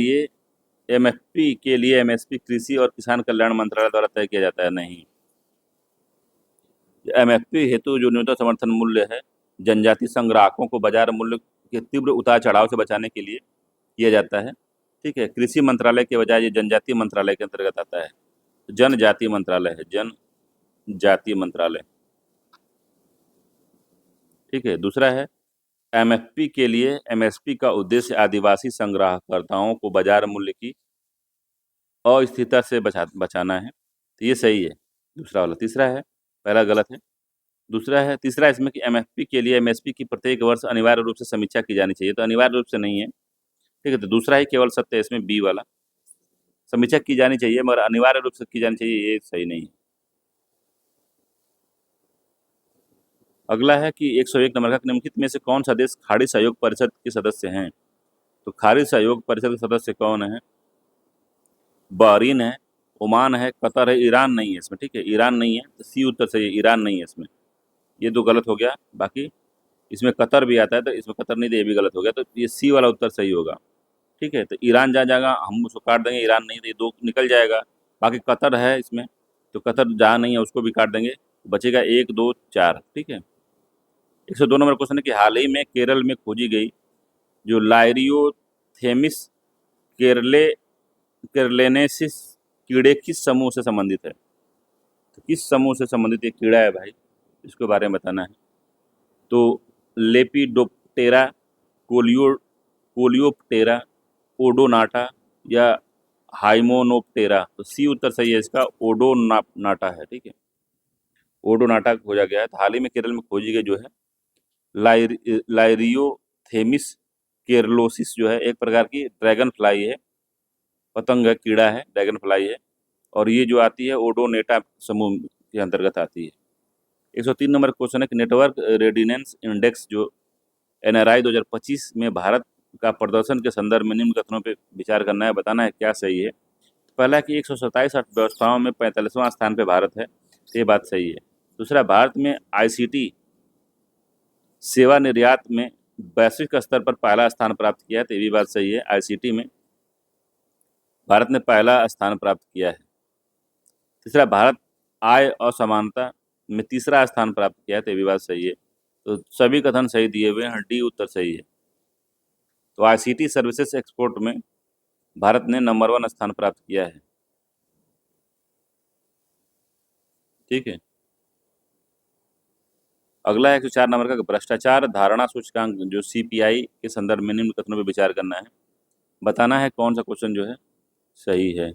लिए MSP कृषि और किसान कल्याण मंत्रालय द्वारा तय किया जाता है, नहीं। MFP हेतु जो न्यूनतम समर्थन मूल्य है जनजाति संग्राहकों को बाजार मूल्य के तीव्र उतार चढ़ाव से बचाने के लिए किया जाता है। ठीक है, कृषि मंत्रालय के बजाय ये जनजातीय मंत्रालय के अंतर्गत आता है। जनजातीय मंत्रालय है, जनजातीय मंत्रालय। ठीक है, दूसरा है MFP के लिए MSP का उद्देश्य आदिवासी संग्रहकर्ताओं को बाजार मूल्य की अस्थिरता से बचाना है। तो ये सही है दूसरा वाला। तीसरा है, पहला गलत है। दूसरा है, तीसरा इसमें कि MFP के लिए MSP की प्रत्येक वर्ष अनिवार्य रूप से समीक्षा की जानी चाहिए, तो अनिवार्य रूप से नहीं है। ठीक है, तो दूसरा ही केवल सत्य है इसमें, बी वाला। समीक्षा की जानी चाहिए मगर अनिवार्य रूप से की जानी चाहिए, ये सही नहीं है। अगला है कि 101 नंबर का निम्नलिखित में से कौन सा देश खाड़ी सहयोग परिषद के सदस्य हैं। तो खाड़ी सहयोग परिषद के सदस्य कौन है, बहरीन है, ओमान है, कतर है, ईरान नहीं है इसमें। ठीक है, ईरान नहीं है, तो सी उत्तर सही है, ईरान नहीं है इसमें। ये दो गलत हो गया। बाकी इसमें कतर भी आता है, तो इसमें कतर नहीं, तो ये भी गलत हो गया। तो ये सी वाला उत्तर सही होगा। ठीक है, तो ईरान जहाँ जाएगा हम उसको काट देंगे, ईरान नहीं, तो ये 2 निकल जाएगा। बाकी कतर है इसमें, तो कतर जहाँ नहीं है उसको भी काट देंगे, बचेगा 1, 2, 4। ठीक है, 102 नंबर क्वेश्चन है कि हाल ही में केरल में खोजी गई जो लाइरियोथेमिस केरले केरलेनेसिस कीड़े किस समूह से संबंधित है। तो किस समूह से संबंधित ये कीड़ा है भाई, इसके बारे में बताना है। तो लेपिडोप्टेरा, कोलियोप्टेरा, ओडोनाटा या हाइमोनोप्टेरा। तो सी उत्तर सही है इसका, ओडोनाटा है। ठीक है, ओडोनाटा खोजा गया है। तो हाल ही में केरल में खोजी गई जो है लाइरियोथेमिस केरलोसिस जो है एक प्रकार की ड्रैगन फ्लाई है, पतंग है, कीड़ा है, ड्रैगन फ्लाई है। और ये जो आती है ओडोनेटा समूह के अंतर्गत आती है। 103 नंबर क्वेश्चन है कि नेटवर्क रेडिनेंस इंडेक्स जो NRI 2025 में भारत का प्रदर्शन के संदर्भ में निम्न कथनों पे विचार करना है, बताना है क्या सही है। पहला है कि 127 अर्थव्यवस्थाओं में 45वां स्थान पे भारत है, तो ये बात सही है। दूसरा, भारत में ICT सेवा निर्यात में वैश्विक स्तर पर पहला स्थान प्राप्त किया है, तो ये भी बात सही है। ICT में भारत ने पहला स्थान प्राप्त किया है। तीसरा, भारत आय असमानता में तीसरा स्थान प्राप्त किया है, तो ये भी बात सही है। तो सभी कथन सही दिए हुए हैं, डी उत्तर सही है। तो ICT सर्विसेज एक्सपोर्ट में भारत ने नंबर 1 स्थान प्राप्त किया है। ठीक है। अगला है 104 नंबर का, भ्रष्टाचार धारणा सूचकांक जो CPI के संदर्भ में निम्न कथनों पर विचार करना है, बताना है कौन सा क्वेश्चन जो है सही है।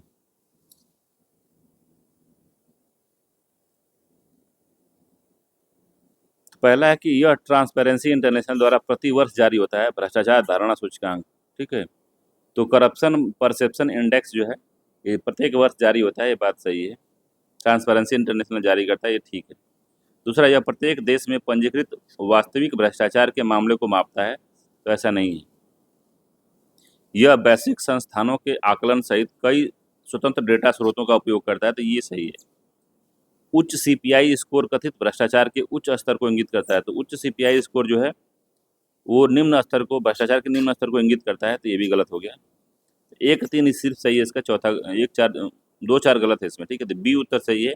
तो पहला है कि यह ट्रांसपेरेंसी इंटरनेशनल द्वारा प्रति वर्ष जारी होता है भ्रष्टाचार धारणा सूचकांक। ठीक है। तो करप्शन परसेप्शन इंडेक्स जो है ये प्रत्येक वर्ष जारी होता है, ये बात सही है। ट्रांसपेरेंसी इंटरनेशनल जारी करता है, ये ठीक है। दूसरा, यह प्रत्येक देश में पंजीकृत वास्तविक भ्रष्टाचार के मामले को मापता है, तो ऐसा नहीं है। यह वैश्विक संस्थानों के आकलन सहित कई स्वतंत्र डेटा स्रोतों का उपयोग करता है, तो ये सही है। उच्च CPI स्कोर कथित भ्रष्टाचार के उच्च स्तर को इंगित करता है, तो उच्च CPI स्कोर जो है वो निम्न स्तर को, भ्रष्टाचार के निम्न स्तर को इंगित करता है, तो ये भी गलत हो गया। 1-3 सिर्फ सही है इसका, चौथा 1-4 2-4 गलत है इसमें। ठीक है, तो बी उत्तर सही है,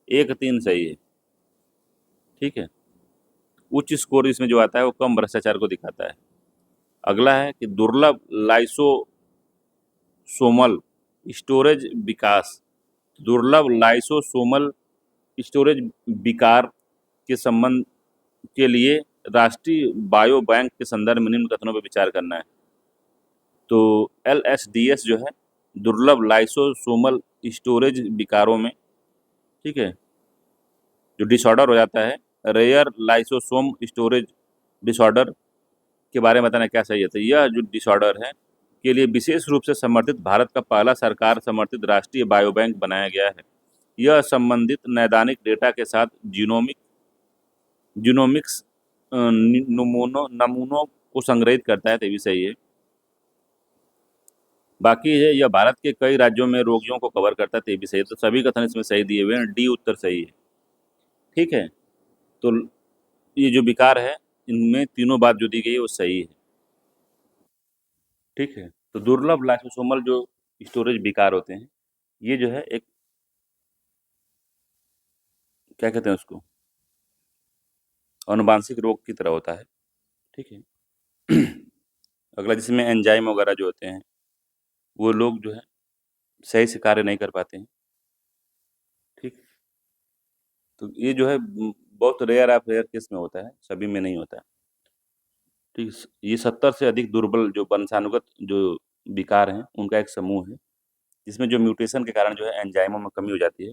1-3 सही है। ठीक है। उच्च स्कोर इसमें जो आता है वो कम भ्रष्टाचार को दिखाता है। अगला है कि दुर्लभ लाइसोसोमल स्टोरेज विकास, दुर्लभ लाइसोसोमल स्टोरेज विकार के संबंध के लिए राष्ट्रीय बायो बैंक के संदर्भ में निम्न कथनों पर विचार करना है। तो LSDS जो है दुर्लभ लाइसोसोमल स्टोरेज विकारों में, ठीक है, जो डिसऑर्डर हो जाता है, रेयर लाइसोसोम स्टोरेज डिसऑर्डर के बारे में बताना क्या सही है। तो यह जो डिसऑर्डर है के लिए विशेष रूप से समर्थित भारत का पहला सरकार समर्थित राष्ट्रीय बायोबैंक बनाया गया है। यह संबंधित नैदानिक डेटा के साथ जीनोमिक्स नमूनों को संग्रहित करता है, तो ये भी सही है। बाकी है यह भारत के कई राज्यों में रोगियों को कवर करता है, तो ये भी सही है। तो सभी कथन इसमें सही दिए हुए हैं, डी उत्तर सही है। ठीक है। तो ये जो विकार है इनमें तीनों बात जो दी गई है वो सही है। ठीक है। तो दुर्लभ लाइसोसोमल जो स्टोरेज विकार होते हैं, ये जो है एक, क्या कहते हैं उसको, अनुवांशिक रोग की तरह होता है। ठीक है। अगला, जिसमें एंजाइम वगैरह जो होते हैं वो लोग जो है सही से कार्य नहीं कर पाते हैं। ठीक। तो ये जो है बहुत रेयर ऑफ रेयर केस में होता है, सभी में नहीं होता है। ठीक। ये 70 से अधिक दुर्बल जो वंशानुगत जो विकार हैं उनका एक समूह है, जिसमें जो म्यूटेशन के कारण जो है एंजाइमों में कमी हो जाती है,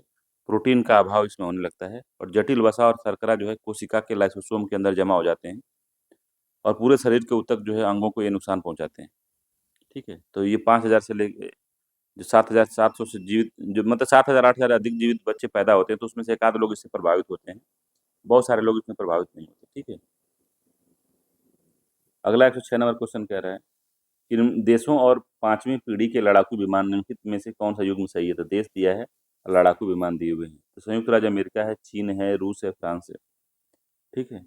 प्रोटीन का अभाव इसमें होने लगता है, और जटिल वसा और शर्करा जो है कोशिका के लाइसोसोम के अंदर जमा हो जाते हैं और पूरे शरीर के ऊतक जो है अंगों को ये नुकसान पहुंचाते हैं। ठीक है। तो ये 5,000 से लेके जो 7,700 से जीवित, जो मतलब 7,000 8,000 अधिक जीवित बच्चे पैदा होते हैं, तो उसमें से एक आध लोग इससे प्रभावित होते हैं, बहुत सारे लोग इसमें प्रभावित नहीं होते। ठीक है। अगला 106 नंबर क्वेश्चन कह रहा है कि इन देशों और 5वीं पीढ़ी के लड़ाकू विमान निम्नलिखित में से कौन सा युग्म सही है। तो देश दिया है, लड़ाकू विमान दिए हुए हैं। तो संयुक्त राज्य अमेरिका है, चीन है, रूस है, फ्रांस है। ठीक है।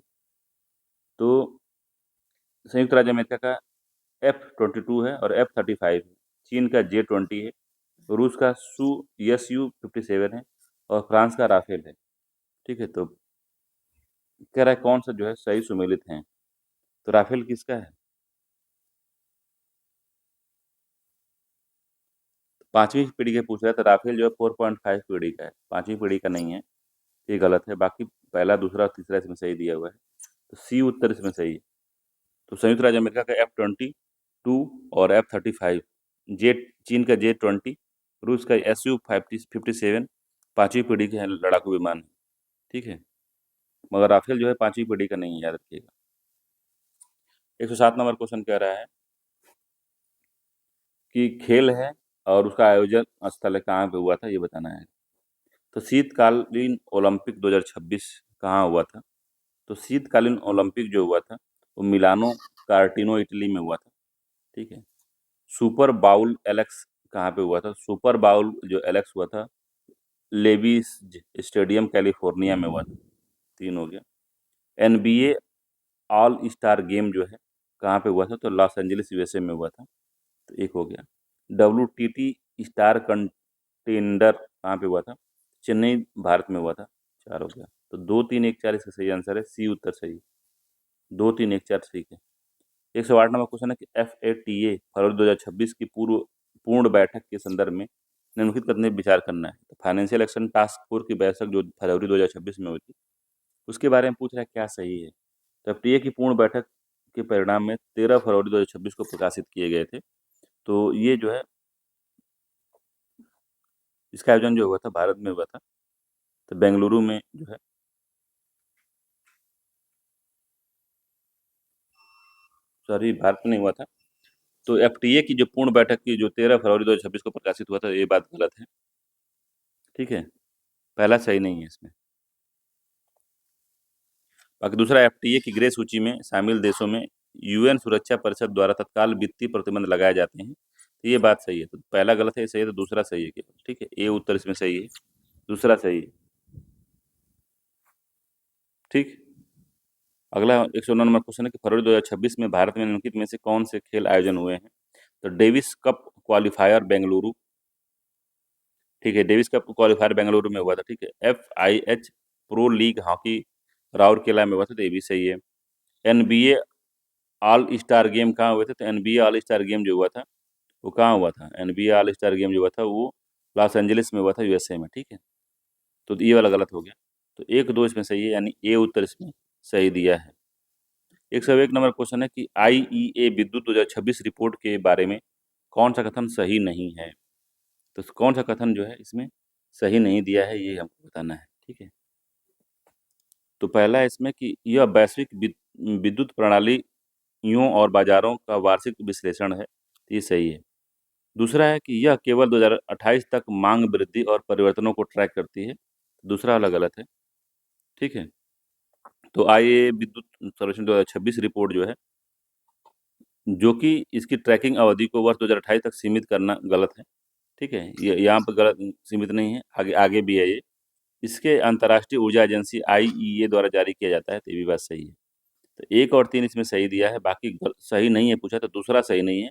तो संयुक्त राज्य अमेरिका का F-22 है और F-35 है, चीन का J-20 है, रूस का Su-57 है और फ्रांस का राफेल है। ठीक है। तो कह रहा है कौन सा जो है सही सुमेलित है। तो राफेल किसका है? 5वीं पीढ़ी के पूछ रहा है, तो राफेल जो है 4.5 पीढ़ी का है, 5वीं पीढ़ी का नहीं है, ये गलत है। बाकी पहला, दूसरा और तीसरा इसमें सही दिया हुआ है, तो सी उत्तर इसमें सही है। तो संयुक्त राज्य अमेरिका का F-22 और F-35, चीन का J-20, रूस का Su-57 5वीं पीढ़ी के हैं लड़ाकू विमान है। ठीक है। मगर राफेल जो है 5वीं पीढ़ी का नहीं है, याद रखिएगा। 107 नंबर क्वेश्चन कह रहा है कि खेल है और उसका आयोजन स्थल कहाँ पे हुआ था, ये बताना है। तो शीतकालीन ओलंपिक 2026 कहाँ हुआ था? तो शीतकालीन ओलंपिक जो हुआ था वो मिलानो कार्टिनो इटली में हुआ था। ठीक है। सुपर बाउल एलेक्स कहाँ पे हुआ था? सुपर बाउल जो एलेक्स हुआ था लेविस स्टेडियम कैलिफोर्निया में हुआ था। 3 हो गया। एनबीए ऑल स्टार गेम जो है कहाँ पे हुआ था? तो लॉस एंजलिस यूएसए में हुआ था। तो 1 हो गया। डब्ल्यूटीटी स्टार कंटेंडर कहाँ पे हुआ था? चेन्नई भारत में हुआ था। 4 हो गया। तो 2 3 1 4 इसका सही आंसर है, सी उत्तर सही। 2 3 1 4 ठीक है। 108 नंबर क्वेश्चन है कि FATA फरवरी 2026 की पूर्ण बैठक के संदर्भ में निम्नलिखित कथन पर विचार करना है। तो फाइनेंशियल एक्शन टास्क फोर्स की बैठक जो फरवरी 2026 में हुई थी उसके बारे में पूछ रहा है क्या सही है। तो FTA की पूर्ण बैठक के परिणाम में 13 फरवरी 2026 को प्रकाशित किए गए थे। तो ये जो है इसका आयोजन जो हुआ था भारत में हुआ था, तो बेंगलुरु में जो है सॉरी भारत में नहीं हुआ था। तो FTA की जो पूर्ण बैठक की जो 13 फरवरी 2026 को प्रकाशित हुआ था ये बात गलत है। ठीक है, पहला सही नहीं है इसमें। बाकी दूसरा FTA की ग्रे सूची में शामिल देशों में UN सुरक्षा परिषद द्वारा तत्काल वित्तीय प्रतिबंध लगाए जाते हैं। तो ये बात सही है। तो पहला गलत है, सही है, तो दूसरा सही है केवल। ठीक है, ए उत्तर इसमें सही है, दूसरा सही है। ठीक। अगला 109 नंबर क्वेश्चन है कि फरवरी 2026 में भारत में निम्नलिखित में से कौन से खेल आयोजन हुए हैं? तो डेविस कप क्वालिफायर बेंगलुरु। ठीक है, डेविस कप क्वालिफायर बेंगलुरु में हुआ था। ठीक है। FIH pro league hockey Rourkela में हुआ था। तो ये भी सही है। NBA ऑल स्टार गेम कहाँ हुए थे? तो NBA ऑल स्टार गेम जो हुआ था वो कहाँ हुआ था? NBA ऑल स्टार गेम जो हुआ था वो लॉस एंजलिस में हुआ था, यूएसए में। ठीक है, तो ये वाला गलत हो गया। तो 1 2 इसमें सही है, यानी ए उत्तर इसमें सही दिया है। 101 नंबर क्वेश्चन है कि IEA विद्युत 2026 रिपोर्ट के बारे में कौन सा कथन सही नहीं है? तो कौन सा कथन जो है इसमें सही नहीं दिया है ये हमको बताना है। ठीक है, तो पहला है इसमें कि यह वैश्विक विद्युत प्रणालियों और बाजारों का वार्षिक विश्लेषण है। तो ये सही है। दूसरा है कि यह केवल 2028 तक मांग वृद्धि और परिवर्तनों को ट्रैक करती है। दूसरा वाला गलत है। ठीक है, तो IEA विद्युत सर्वेक्षण 2026 रिपोर्ट जो है जो कि इसकी ट्रैकिंग अवधि को वर्ष 2028 तक सीमित करना गलत है। ठीक है, ये यहाँ पर गलत सीमित नहीं है, आगे आगे भी है ये। इसके अंतर्राष्ट्रीय ऊर्जा एजेंसी IEA द्वारा जारी किया जाता है। तो ये भी बात सही है। तो 1 और 3 इसमें सही दिया है, बाकी सही नहीं है पूछा, तो दूसरा सही नहीं है।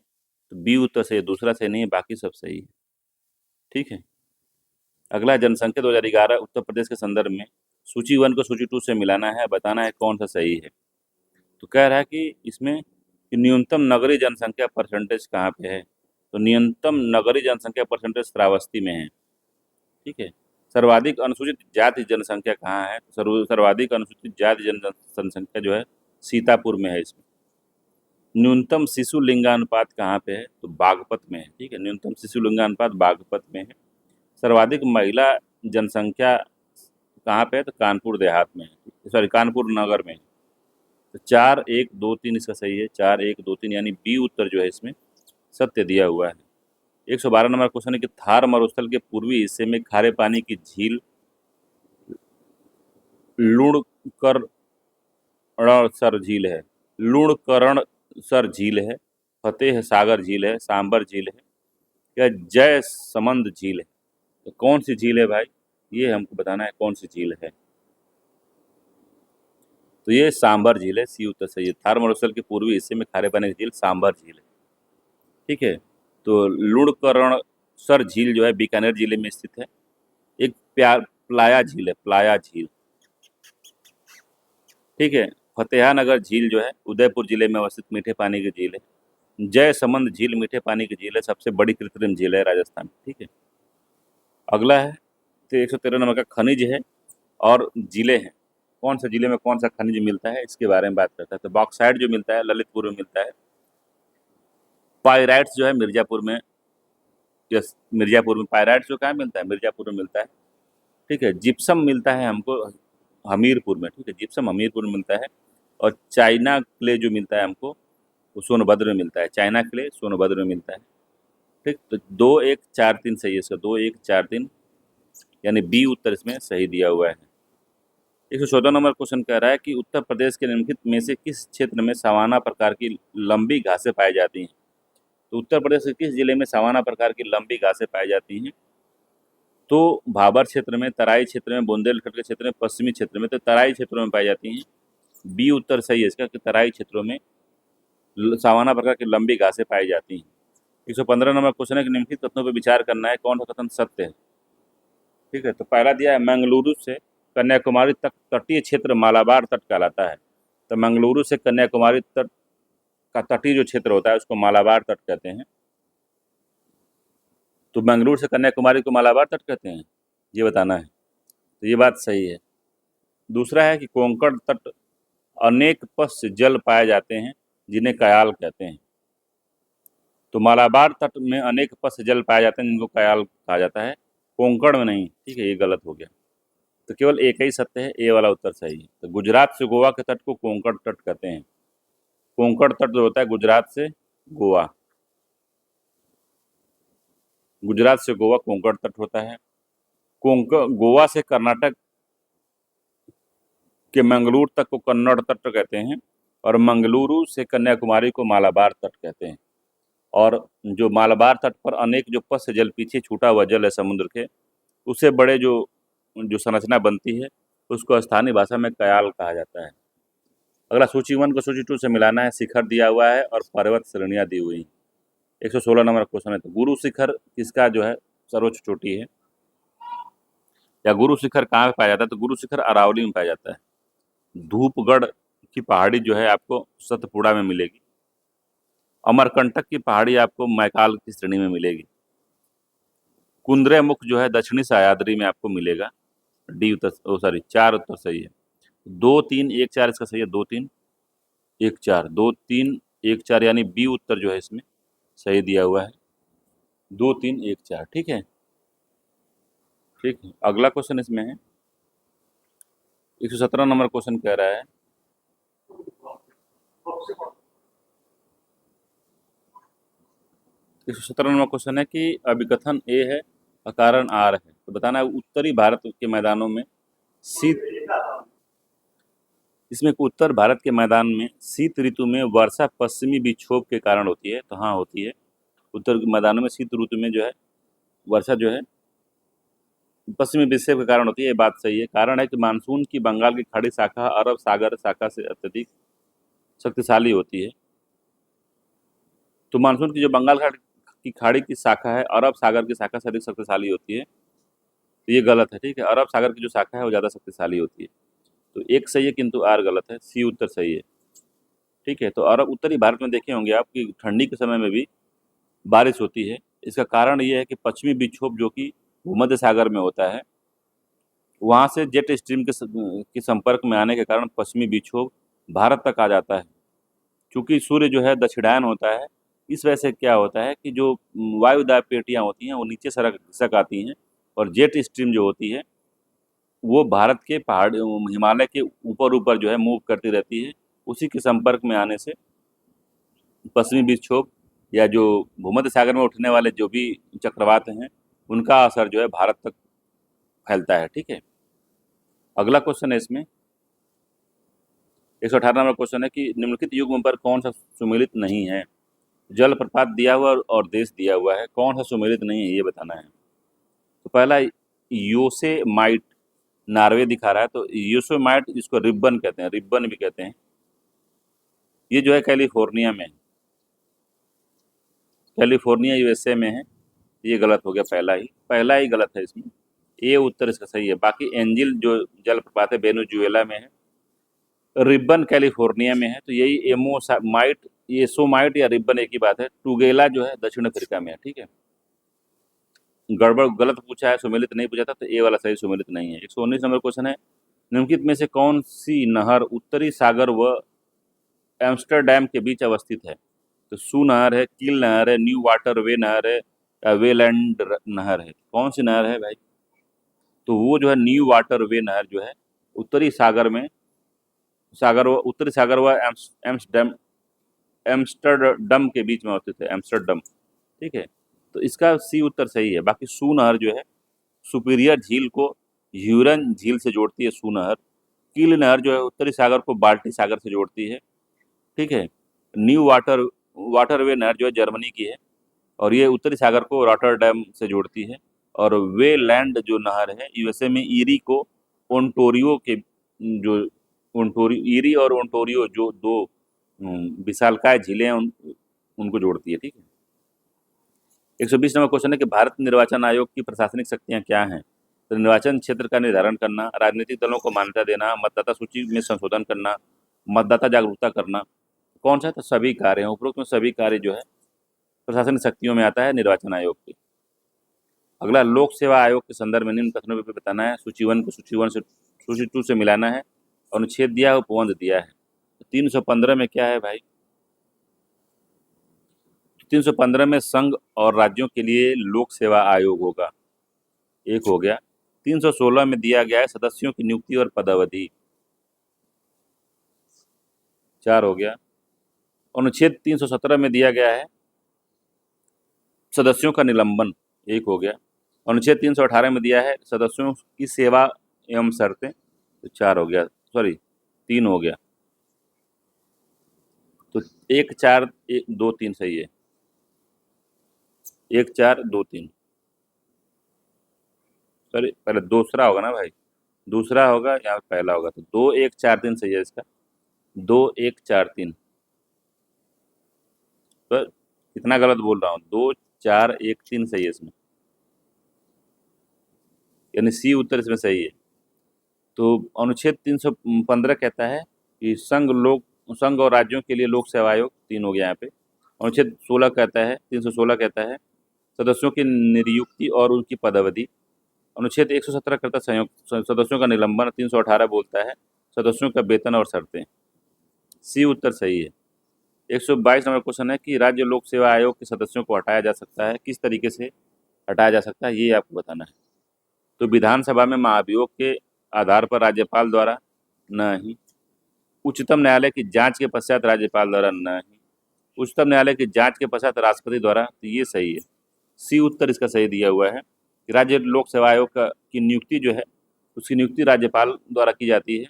तो बी उत्तर सही है, दूसरा सही नहीं है, बाकी सब सही है। ठीक है, अगला जनसंख्या 2011 उत्तर प्रदेश के संदर्भ में सूची 1 को सूची 2 से मिलाना है, बताना है कौन सा सही है। तो कह रहा है कि इसमें कि न्यूनतम नगरीय जनसंख्या परसेंटेज कहाँ पे है? तो न्यूनतम नगरीय जनसंख्या परसेंटेज श्रावस्ती में है। ठीक है, सर्वाधिक अनुसूचित जाति जनसंख्या कहाँ है? सर्वाधिक अनुसूचित जाति जनसंख्या जो है सीतापुर में है। इसमें न्यूनतम शिशु लिंगानुपात कहाँ पे है? तो बागपत में है। ठीक है, न्यूनतम शिशु लिंगानुपात बागपत में है। सर्वाधिक महिला जनसंख्या कहाँ पे है? तो कानपुर देहात में है, सॉरी कानपुर नगर में है। तो 4 1 2 3 इसका सही है, 4 1 2 3 यानी बी उत्तर जो है इसमें सत्य दिया हुआ है। 112 नंबर क्वेश्चन है कि थार मरुस्थल के पूर्वी हिस्से में खारे पानी की झील लुणकरणसर झील है, लुणकरणसर झील है, फतेह सागर झील है, सांबर झील है या जय समंद झील है? तो कौन सी झील है भाई? ये हमको बताना है कौन सी झील है। तो ये सांबर झील है, सी उत्तर सही है। थार मरुस्थल के पूर्वी हिस्से में खारे पानी की झील सांबर झील है। ठीक है, तो लुणकरणसर झील जो है बीकानेर जिले में स्थित है। एक प्लाया झील है, प्लाया झील। ठीक है, फतेहानगर झील जो है उदयपुर जिले में अवस्थित मीठे पानी की झील है। जय समंद झील मीठे पानी की झील है, सबसे बड़ी कृत्रिम झील है राजस्थान। ठीक है, अगला है तो 113 नंबर का खनिज है और जिले हैं। कौन सा जिले में कौन सा खनिज मिलता है इसके बारे में बात करता है। तो बॉक्साइट जो मिलता है ललितपुर में मिलता है। पायराइट्स जो है मिर्जापुर में, यस मिर्जापुर में पायराइट्स जो कहाँ मिलता है? मिर्जापुर में मिलता है। ठीक है, जिप्सम मिलता है हमको हमीरपुर में। ठीक है, जिप्सम हमीरपुर में मिलता है। और चाइना क्ले जो मिलता है हमको वो सोनभद्र में मिलता है। चाइना क्ले सोनभद्र में मिलता है। ठीक, तो 2 1 4 3 सही है इसका, 2 1 4 3 यानी बी उत्तर इसमें सही दिया हुआ है। 114 नंबर क्वेश्चन कह रहा है कि उत्तर प्रदेश के निम्नलिखित में से किस क्षेत्र में सवाना प्रकार की लंबी घासें पाई जाती हैं। तो उत्तर प्रदेश के किस जिले में सवाना प्रकार की लंबी घासें पाई जाती हैं। तो भाबर क्षेत्र में, तराई क्षेत्र में, बुंदेलखंड के क्षेत्र में, पश्चिमी क्षेत्र में। तो तराई क्षेत्रों में पाई जाती हैं। बी उत्तर सही है इसका कि तराई क्षेत्रों में सवाना प्रकार की लंबी घासें पाई जाती हैं। 115 नंबर क्वेश्चन है कि निम्नलिखित कथनों पर विचार करना है, कौन सा कथन सत्य है। ठीक है, तो पहला दिया है मंगलुरु से कन्याकुमारी तक तटीय क्षेत्र मालाबार तट कहलाता है। तो मंगलुरु से कन्याकुमारी तट का तटीय जो क्षेत्र होता है उसको मालाबार तट कहते हैं। तो मंगलुरु से कन्याकुमारी को मालाबार तट कहते हैं, ये बताना है। तो ये बात सही है। दूसरा है कि कोंकण तट अनेक पश्च जल पाए जाते हैं जिन्हें कयाल कहते हैं। तो मालाबार तट में अनेक पश्च जल पाए जाते हैं जिनको कयाल कहा जाता है, कोंकण में नहीं। ठीक है, ये गलत हो गया। तो केवल एक ही सत्य है, ए वाला उत्तर सही है। तो गुजरात से गोवा के तट को कोंकण तट कहते हैं। कोंकण तट जो होता है गुजरात से गोवा, गुजरात से गोवा कोंकण तट होता है। गोवा से कर्नाटक के मंगलूर तक को कन्नड़ तट कहते हैं और मंगलुरु से कन्याकुमारी को मालाबार तट कहते हैं। और जो मालाबार तट पर अनेक जो पश्च जल पीछे छूटा हुआ जल है समुद्र के, उससे बड़े जो जो संरचना बनती है उसको स्थानीय भाषा में कयाल कहा जाता है। अगला सूची 1 को सूची 2 से मिलाना है। शिखर दिया हुआ है और पर्वत श्रेणियाँ दी हुई। 116 नंबर क्वेश्चन है। तो गुरु शिखर किसका जो है सर्वोच्च चोटी है, या गुरु शिखर कहाँ पे पाया जाता है। तो गुरु शिखर अरावली में पाया जाता है। धूपगढ़ की पहाड़ी जो है आपको सतपुड़ा में मिलेगी। अमरकंटक की पहाड़ी आपको मैकाल की श्रेणी में मिलेगी। कुंद्रेमुख जो है दक्षिणी सह्याद्री में आपको मिलेगा। डी उत्तर 4 उत्तर सही है। 2 3 1 4 इसका सही है। 2 3 1 4 2 3 1 4 यानी बी उत्तर जो है इसमें सही दिया हुआ है। 2 3 1 4 ठीक है। ठीक है, अगला क्वेश्चन इसमें है 117 नंबर क्वेश्चन कह रहा है 117 नंबर क्वेश्चन है कि अभिकथन ए है और कारण आर है। तो बताना है उत्तरी भारत के मैदानों में शीत, इसमें उत्तर भारत के मैदान में शीत ऋतु में वर्षा पश्चिमी विक्षोभ के कारण होती है। तो हाँ होती है, उत्तर के मैदानों में शीत ऋतु में जो है वर्षा जो है पश्चिमी विक्षोभ के कारण होती है, ये बात सही है। कारण है कि मानसून की बंगाल की खाड़ी शाखा अरब सागर शाखा से अत्यधिक शक्तिशाली होती है। तो मानसून की जो बंगाल की खाड़ी की शाखा है अरब सागर की शाखा से अधिक शक्तिशाली होती है। तो ये गलत है। ठीक है, अरब सागर की जो शाखा है वो ज़्यादा शक्तिशाली होती है। तो एक सही है किंतु आर गलत है, सी उत्तर सही है। ठीक है, तो अरब उत्तरी भारत में देखे होंगे आप कि ठंडी के समय में भी बारिश होती है। इसका कारण ये है कि पश्चिमी विक्षोभ जो कि भूमध्य सागर में होता है, वहाँ से जेट स्ट्रीम के संपर्क में आने के कारण पश्चिमी विक्षोभ भारत तक आ जाता है। क्योंकि सूर्य जो है दक्षिणायन होता है, इस वजह से क्या होता है कि जो वायुदाब पेटियाँ होती हैं वो नीचे सरक आती हैं और जेट स्ट्रीम जो होती है वो भारत के पहाड़ हिमालय के ऊपर ऊपर जो है मूव करती रहती है। उसी के संपर्क में आने से पश्चिमी विक्षोभ या जो भूमध्य सागर में उठने वाले जो भी चक्रवात हैं उनका असर जो है भारत तक फैलता है। ठीक है, अगला क्वेश्चन है इसमें 118 नंबर क्वेश्चन है कि निम्नलिखित युग्म पर कौन सा सुमेलित नहीं है। जलप्रपात दिया हुआ और देश दिया हुआ है, कौन सा सुमेलित नहीं है ये बताना है। तो पहला योसेमाइट नॉर्वे दिखा रहा है। तो योसेमाइट जिसको रिब्बन कहते हैं, रिब्बन भी कहते हैं, ये जो है कैलिफोर्निया में है, कैलिफोर्निया यूएसए में है। ये गलत हो गया, पहला ही गलत है इसमें। ये उत्तर इसका सही है। बाकी एंजिल जो जलप्रपात है वेनेजुएला में है, रिब्बन कैलिफोर्निया में है। तो यही एमोसामाइट, ये सोमाइट या रिब्बन एक ही बात है। टुगेला जो है दक्षिण अफ्रीका में है। ठीक है, गड़बड़ गलत पूछा है, सुमेलित नहीं पूछा था, तो ए वाला सही सुमेलित नहीं है। 119 नंबर क्वेश्चन है निम्नलिखित में से कौन सी नहर उत्तरी सागर व एम्स्टरडैम के बीच अवस्थित है। तो सू नहर है, कील नहर है, न्यू वाटर वे नहर है, या वेलैंड नहर है। कौन सी नहर है भाई। तो वो जो है न्यू वाटर वे नहर जो है उत्तरी सागर में उत्तरी सागर व एम्स्टरडम के बीच में अवस्थित है, एम्स्टरडम। ठीक है, तो इसका सी उत्तर सही है। बाकी सू नहर जो है सुपीरियर झील को ह्यूरन झील से जोड़ती है सू नहर। कील नहर जो है उत्तरी सागर को बाल्टी सागर से जोड़ती है, ठीक है। न्यू वाटरवे नहर जो है जर्मनी की है और ये उत्तरी सागर को रॉटरडैम से जोड़ती है। और वे लैंड जो नहर है यूएसए में ईरी को ओंटोरियो के जो ओंटोरियो ईरी और ओंटोरियो जो दो विशालकाय झीलें हैं उनको जोड़ती है, ठीक है। 120 नंबर क्वेश्चन है कि भारत निर्वाचन आयोग की प्रशासनिक शक्तियां क्या हैं। तो निर्वाचन क्षेत्र का निर्धारण करना, राजनीतिक दलों को मान्यता देना, मतदाता सूची में संशोधन करना, मतदाता जागरूकता करना। कौन सा है? तो सभी कार्य हैं। उपरोक्त में सभी कार्य जो है प्रशासनिक शक्तियों में आता है निर्वाचन आयोग की। अगला, लोक सेवा आयोग के संदर्भ में निम्न कथनों पर बताना है। सूची 1 को सूची 1 से सूची 2 से मिलाना है। अनुच्छेद दिया है, उपबंध दिया है। 315 में क्या है भाई? 315 में संघ और राज्यों के लिए लोक सेवा आयोग होगा, एक हो गया। 316 में दिया गया है सदस्यों की नियुक्ति और पदावधि, 4 हो गया। अनुच्छेद 317 में दिया गया है सदस्यों का निलंबन, 1 हो गया। अनुच्छेद 318 में दिया है सदस्यों की सेवा एवं शर्तें, तो 4 हो गया, सॉरी 3 हो गया। तो 1 4 1 2 3 सही है, 1 4 2 3, सॉरी पहले दूसरा होगा ना भाई, दूसरा होगा या पहला होगा, तो 2 1 4 3 सही है इसका, 2 1 4 3। तो कितना गलत बोल रहा हूँ? 2 4 1 3 सही है इसमें, यानी सी उत्तर इसमें सही है। तो अनुच्छेद 315 कहता है कि संघ और राज्यों के लिए लोक सेवा आयोग, 3 हो गया यहाँ पे। अनुच्छेद 16 कहता है 316 कहता है सदस्यों की नियुक्ति और उनकी पदावधि। अनुच्छेद 117 करता है सदस्यों का निलंबन। 318 बोलता है सदस्यों का वेतन और शर्तें, सी उत्तर सही है। 122 नंबर क्वेश्चन है कि राज्य लोक सेवा आयोग के सदस्यों को हटाया जा सकता है, किस तरीके से हटाया जा सकता है ये आपको बताना है। तो विधानसभा में महाभियोग के आधार पर राज्यपाल द्वारा, नहीं। उच्चतम न्यायालय की जांच के पश्चात राज्यपाल द्वारा, नहीं। उच्चतम न्यायालय की जांच के पश्चात राष्ट्रपति द्वारा, तो ये सही है, सी उत्तर इसका सही दिया हुआ है कि राज्य लोक सेवा आयोग की नियुक्ति जो है उसकी नियुक्ति राज्यपाल द्वारा की जाती है,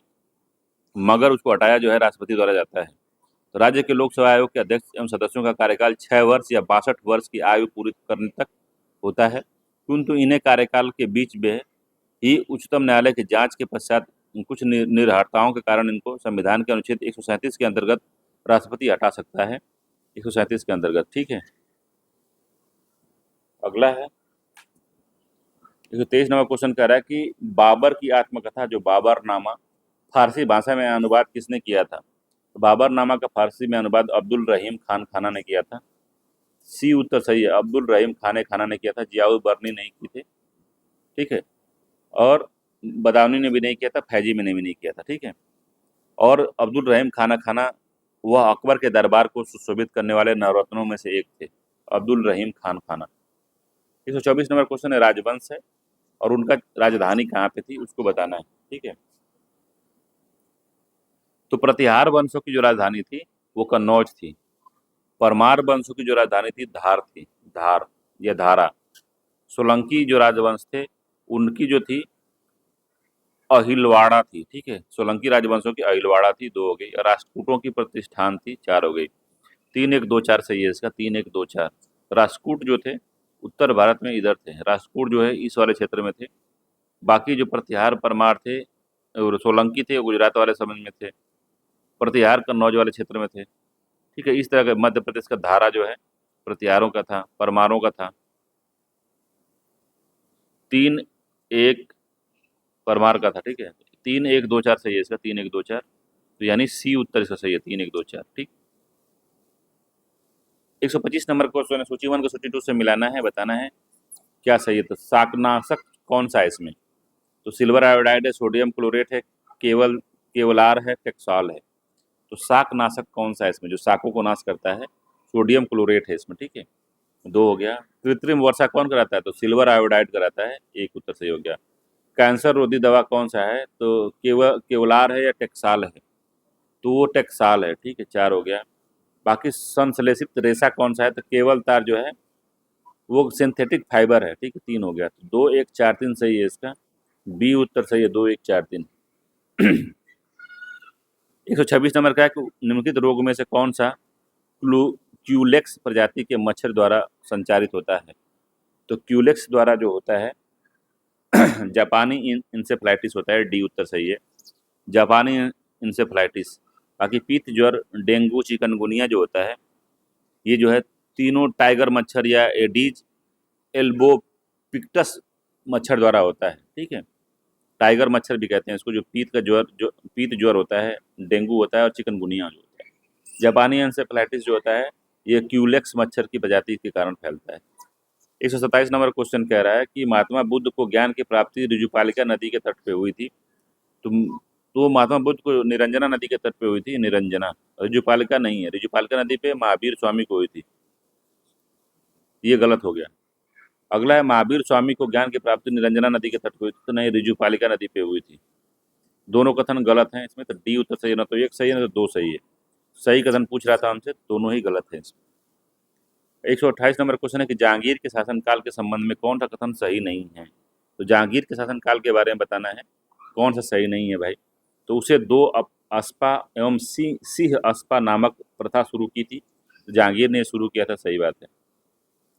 मगर उसको हटाया जो है राष्ट्रपति द्वारा जाता है। तो राज्य के लोक सेवा आयोग के अध्यक्ष एवं सदस्यों का कार्यकाल 6 वर्ष या 62 वर्ष की आयु पूरी करने तक होता है, किंतु इन्हें कार्यकाल के बीच में ही उच्चतम न्यायालय की जांच के पश्चात कुछ निर्भरताओं के कारण इनको संविधान के अनुच्छेद 137 के अंतर्गत राष्ट्रपति हटा सकता है, 137 के अंतर्गत, ठीक है। अगला है 123 नंबर क्वेश्चन कह रहा है कि बाबर की आत्मकथा जो बाबरनामा फारसी भाषा में अनुवाद किसने किया था। तो बाबरनामा का फारसी में अनुवाद अब्दुल रहीम खान खाना ने किया था, सी उत्तर सही है, अब्दुल रहीम खाना ने किया था, जियाउल बर्नी नहीं की थे, ठीक है। और बदाऊनी ने भी नहीं किया था, फैजी में ने भी नहीं किया था, ठीक है। और अब्दुल रहीम खाना वह अकबर के दरबार को सुशोभित करने वाले नवरत्नों में से एक थे, अब्दुल रहीम खाना। 124 नंबर क्वेश्चन है राजवंश है और उनका राजधानी कहाँ पे थी उसको बताना है, ठीक है। तो प्रतिहार वंशों की जो राजधानी थी वो कन्नौज थी। परमार वंशों की जो राजधानी थी धार थी, धार या धारा। सोलंकी जो राजवंश थे उनकी जो थी अहिलवाड़ा थी, ठीक है। सोलंकी राजवंशों की अहिलवाड़ा थी, 2 हो गई। और राष्ट्रकूटों की प्रतिष्ठान थी, 4 हो गई। 3 1 2 4 सही है इसका, 3 1 2 4। राष्ट्रकूट जो थे उत्तर भारत में इधर थे, राष्ट्रकूट जो है इस वाले क्षेत्र में थे। बाकी जो प्रतिहार परमार थे और सोलंकी थे वो गुजरात वाले समझ में थे, प्रतिहार कन्नौज वाले क्षेत्र में थे, ठीक है। इस तरह का मध्य प्रदेश का धारा जो है प्रतिहारों का था, परमारों का था। 3 1 परमार का था, ठीक है। 3 1 2 4 सही है इसका, 3 1 2 4। तो यानी सी उत्तर इसका सही है, 3 1 2 4, ठीक। 125 नंबर क्वेश्चन है, सूची 1 को सूची 2 से मिलाना है, बताना है क्या सही है। तो शाकनाशक कौन सा है इसमें? तो सिल्वर आयोडाइड है, सोडियम क्लोरेट है, केवलार है, टेक्सॉल है। तो शाकनाशक कौन सा है इसमें जो शाकों को नाश करता है? सोडियम क्लोरेट है इसमें, ठीक है। 2 हो गया। कृत्रिम वर्षा कौन कराता है? तो सिल्वर आयोडाइड कराता है, 1 उत्तर सही हो गया। कैंसर रोधी दवा कौन सा है? तो केवलार है या टेक्साल है? तो वो टेक्साल है, ठीक है, 4 हो गया। बाकी संश्लेषित रेशा कौन सा है? तो केवल तार जो है वो सिंथेटिक फाइबर है, ठीक है। 3 हो गया, तो 2 1 4 3 सही है इसका, बी उत्तर सही है, 2 1 4 3। 126 नंबर का है कि निम्नलिखित रोग में से कौन सा क्यूलेक्स प्रजाति के मच्छर द्वारा संचारित होता है। तो क्यूलेक्स द्वारा जो होता है जापानी इंसेफ्लाइटिस होता है, डी उत्तर सही है, जापानी इंसेफ्लाइटिस। बाकी पीत ज्वर, डेंगू, चिकनगुनिया जो होता है, ये जो है तीनों टाइगर मच्छर या एडीज एल्बोपिक्टस मच्छर द्वारा होता है, ठीक है। टाइगर मच्छर भी कहते हैं इसको, जो पीत ज्वर होता है, डेंगू होता है और चिकनगुनिया जो होता है। जापानी एन्सेफेलाइटिस जो होता है, ये क्यूलेक्स मच्छर की प्रजाति के कारण फैलता है। 127 नंबर क्वेश्चन कह रहा है कि महात्मा बुद्ध को ज्ञान की प्राप्ति ऋजुपालिका नदी के तट पे हुई थी। तो महात्मा बुद्ध को निरंजना नदी के तट पे हुई थी, निरंजना, ऋजुपालिका नहीं है। ऋजुपालिका नदी पे महावीर स्वामी को हुई थी, ये गलत हो गया। अगला है महावीर स्वामी को ज्ञान की प्राप्ति निरंजना नदी के तट पे हुई थी, तो नहीं, ऋजुपालिका नदी पे हुई थी। दोनों कथन गलत हैं इसमें, तो डी उत्तर सही है, ना तो एक सही है ना तो दो सही है। सही कथन पूछ रहा था हमसे, दोनों ही गलत है इसमें। 128 नंबर क्वेश्चन है कि जहांगीर के शासनकाल के संबंध में कौन सा कथन सही नहीं है। तो जहांगीर के शासनकाल के बारे में बताना है, कौन सा सही नहीं है भाई। तो उसे दो अस्पा एवं सिंह अस्पा नामक प्रथा शुरू की थी, तो जहांगीर ने शुरू किया था, सही बात है।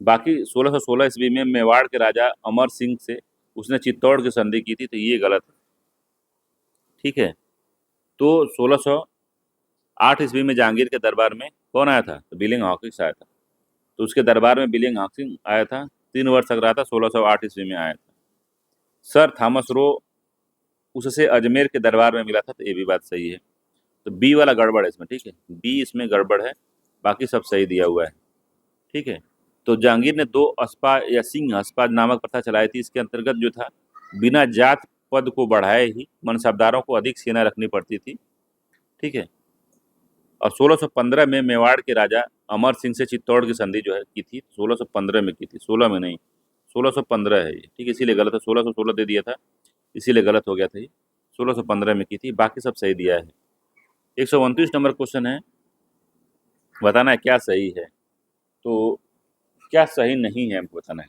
बाकी 1616 ईस्वी में मेवाड़ के राजा अमर सिंह से उसने चित्तौड़ की संधि की थी, तो ये गलत है, ठीक है। तो 1608 ईस्वी में जहांगीर के दरबार में कौन आया था, तो बिलिंग हॉकिंस आया था। तो उसके दरबार में बिलिंग हॉकिंस आया था, 3 वर्ष तक रहा था, 1608 ईस्वी में आया था। सर थॉमस रो उससे अजमेर के दरबार में मिला था, तो ये भी बात सही है। तो बी वाला गड़बड़ है इसमें, ठीक है, बी इसमें गड़बड़ है, बाकी सब सही दिया हुआ है, ठीक है। तो जहांगीर ने दो अस्पा या सिंह अस्पा नामक प्रथा चलाई थी। इसके अंतर्गत जो था, बिना जात पद को बढ़ाए ही मनसबदारों को अधिक सेना रखनी पड़ती थी, ठीक है। और 1615 में मेवाड़ के राजा अमर सिंह से चित्तौड़ की संधि जो है की थी, 1615 में की थी, 16 में नहीं, 1615 है ये, ठीक है, इसीलिए गलत है। 1616 दे दिया था, इसीलिए गलत हो गया था ये, 1615 में की थी, बाकी सब सही दिया है। 129 नंबर क्वेश्चन है, बताना है क्या सही है। तो क्या सही नहीं है हमको बताना है।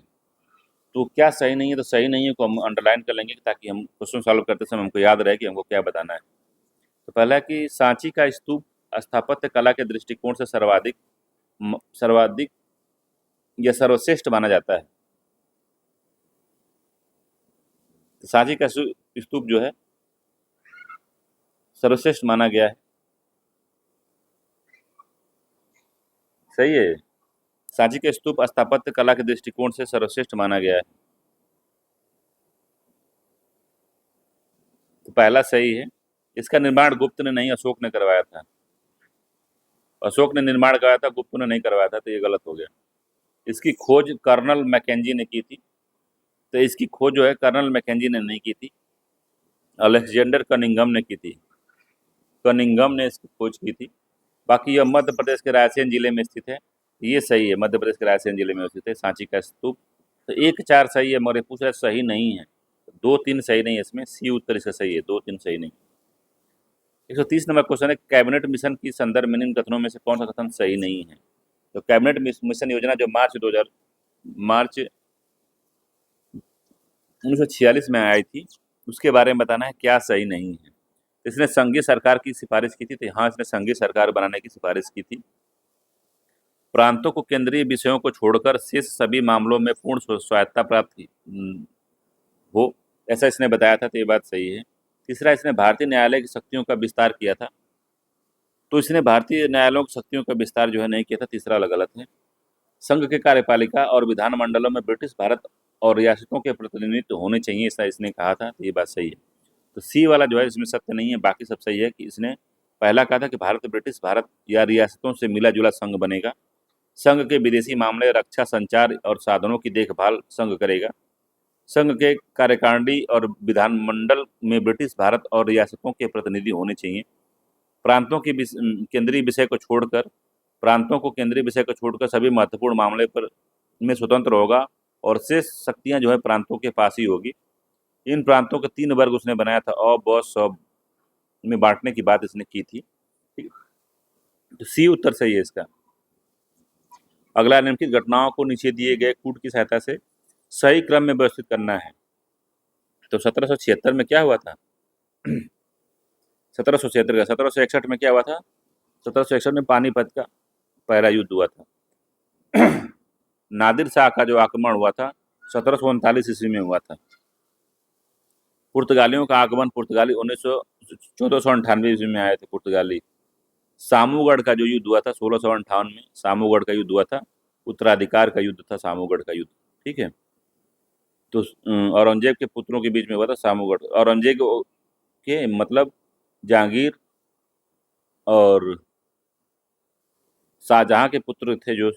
तो क्या सही नहीं है, तो सही नहीं है को हम अंडरलाइन कर लेंगे ताकि हम क्वेश्चन सॉल्व करते समय हमको याद रहे कि हमको क्या बताना है। तो पहला है कि सांची का स्तूप स्थापत्य कला के दृष्टिकोण से सर्वाधिक या सर्वश्रेष्ठ माना जाता है। तो सांची का स्तूप जो है सर्वश्रेष्ठ माना गया है, सही है। सांची के स्तूप स्थापत्य कला के दृष्टिकोण से सर्वश्रेष्ठ माना गया है, तो पहला सही है। इसका निर्माण गुप्त ने नहीं, अशोक ने करवाया था। अशोक ने निर्माण कराया था, गुप्त ने नहीं करवाया था, तो ये गलत हो गया। इसकी खोज कर्नल मैकेंजी ने की थी, तो इसकी खोज जो है कर्नल मैकेंजी ने नहीं की थी, अलेक्जेंडर कनिंघम ने की थी, कनिंघम ने इसकी खोज की थी। बाकी यह मध्य प्रदेश के रायसेन जिले में स्थित है, ये सही है, मध्य प्रदेश के रायसेन जिले में स्थित है सांची का स्तूप। तो 1 4 सही है, मगर पूछ रहा है सही नहीं है, 2 3 सही नहीं है इसमें, सी उत्तर इसका सही है, 2 3 सही नहीं। 130 नंबर क्वेश्चन है, कैबिनेट मिशन की संदर्भ में निम्न कथनों में से कौन सा कथन सही नहीं है। तो कैबिनेट मिशन योजना जो मार्च 1946 में आई थी, उसके बारे में बताना है क्या सही नहीं है। इसने संघीय सरकार की सिफारिश की थी, तो हाँ, इसने संघीय सरकार बनाने की सिफारिश की थी। प्रांतों को केंद्रीय विषयों को छोड़कर शेष सभी मामलों में पूर्ण स्वायत्ता प्राप्त हो, ऐसा इसने बताया था, तो ये बात सही है। तीसरा, इसने भारतीय न्यायालय की शक्तियों का विस्तार किया था, तो इसने भारतीय न्यायालयों की शक्तियों का विस्तार जो है नहीं किया था, तीसरा गलत है। संघ के कार्यपालिका और विधानमंडलों में ब्रिटिश भारत और रियासतों के प्रतिनिधित्व होने चाहिए, ऐसा इसने कहा था, तो ये बात सही है। तो सी वाला जो है इसमें सत्य नहीं है, बाकी सब सही है। कि इसने पहला कहा था कि भारत ब्रिटिश भारत या रियासतों से मिला जुला संघ बनेगा, संघ के विदेशी मामले, रक्षा, संचार और साधनों की देखभाल संघ करेगा, संघ के कार्यकारिणी और विधानमंडल में ब्रिटिश भारत और रियासतों के प्रतिनिधि होने चाहिए, प्रांतों की केंद्रीय विषय को छोड़कर प्रांतों को केंद्रीय विषय को छोड़कर सभी महत्वपूर्ण मामले पर में स्वतंत्र होगा, और शेष शक्तियां जो है प्रांतों के पास ही होगी। इन प्रांतों के 3 वर्ग उसने बनाया था, अ ब स में बांटने की बात इसने की थी, ठीक है? तो सी उत्तर सही है इसका। अगला, निम्नलिखित घटनाओं को नीचे दिए गए कूट की सहायता से सही क्रम में व्यवस्थित करना है। तो 1776 में क्या हुआ था? 1776 का 1761 में क्या हुआ था? 1761 में पानीपत का पहला युद्ध हुआ था। नादिर शाह का जो आक्रमण हुआ था 1739 ईस्वी में हुआ था। पुर्तगालियों का आगमन, पुर्तगाली 1498 ईस्वी में आए थे पुर्तगाली। सामूगढ़ का जो युद्ध हुआ था 1658 में, सामूगढ़ का युद्ध हुआ था, उत्तराधिकार का युद्ध था सामूगढ़ का युद्ध, ठीक है। तो औरंगजेब के पुत्रों के बीच में हुआ था सामूगढ़। औरंगजेब के मतलब जहांगीर और शाहजहां के पुत्र थे जो,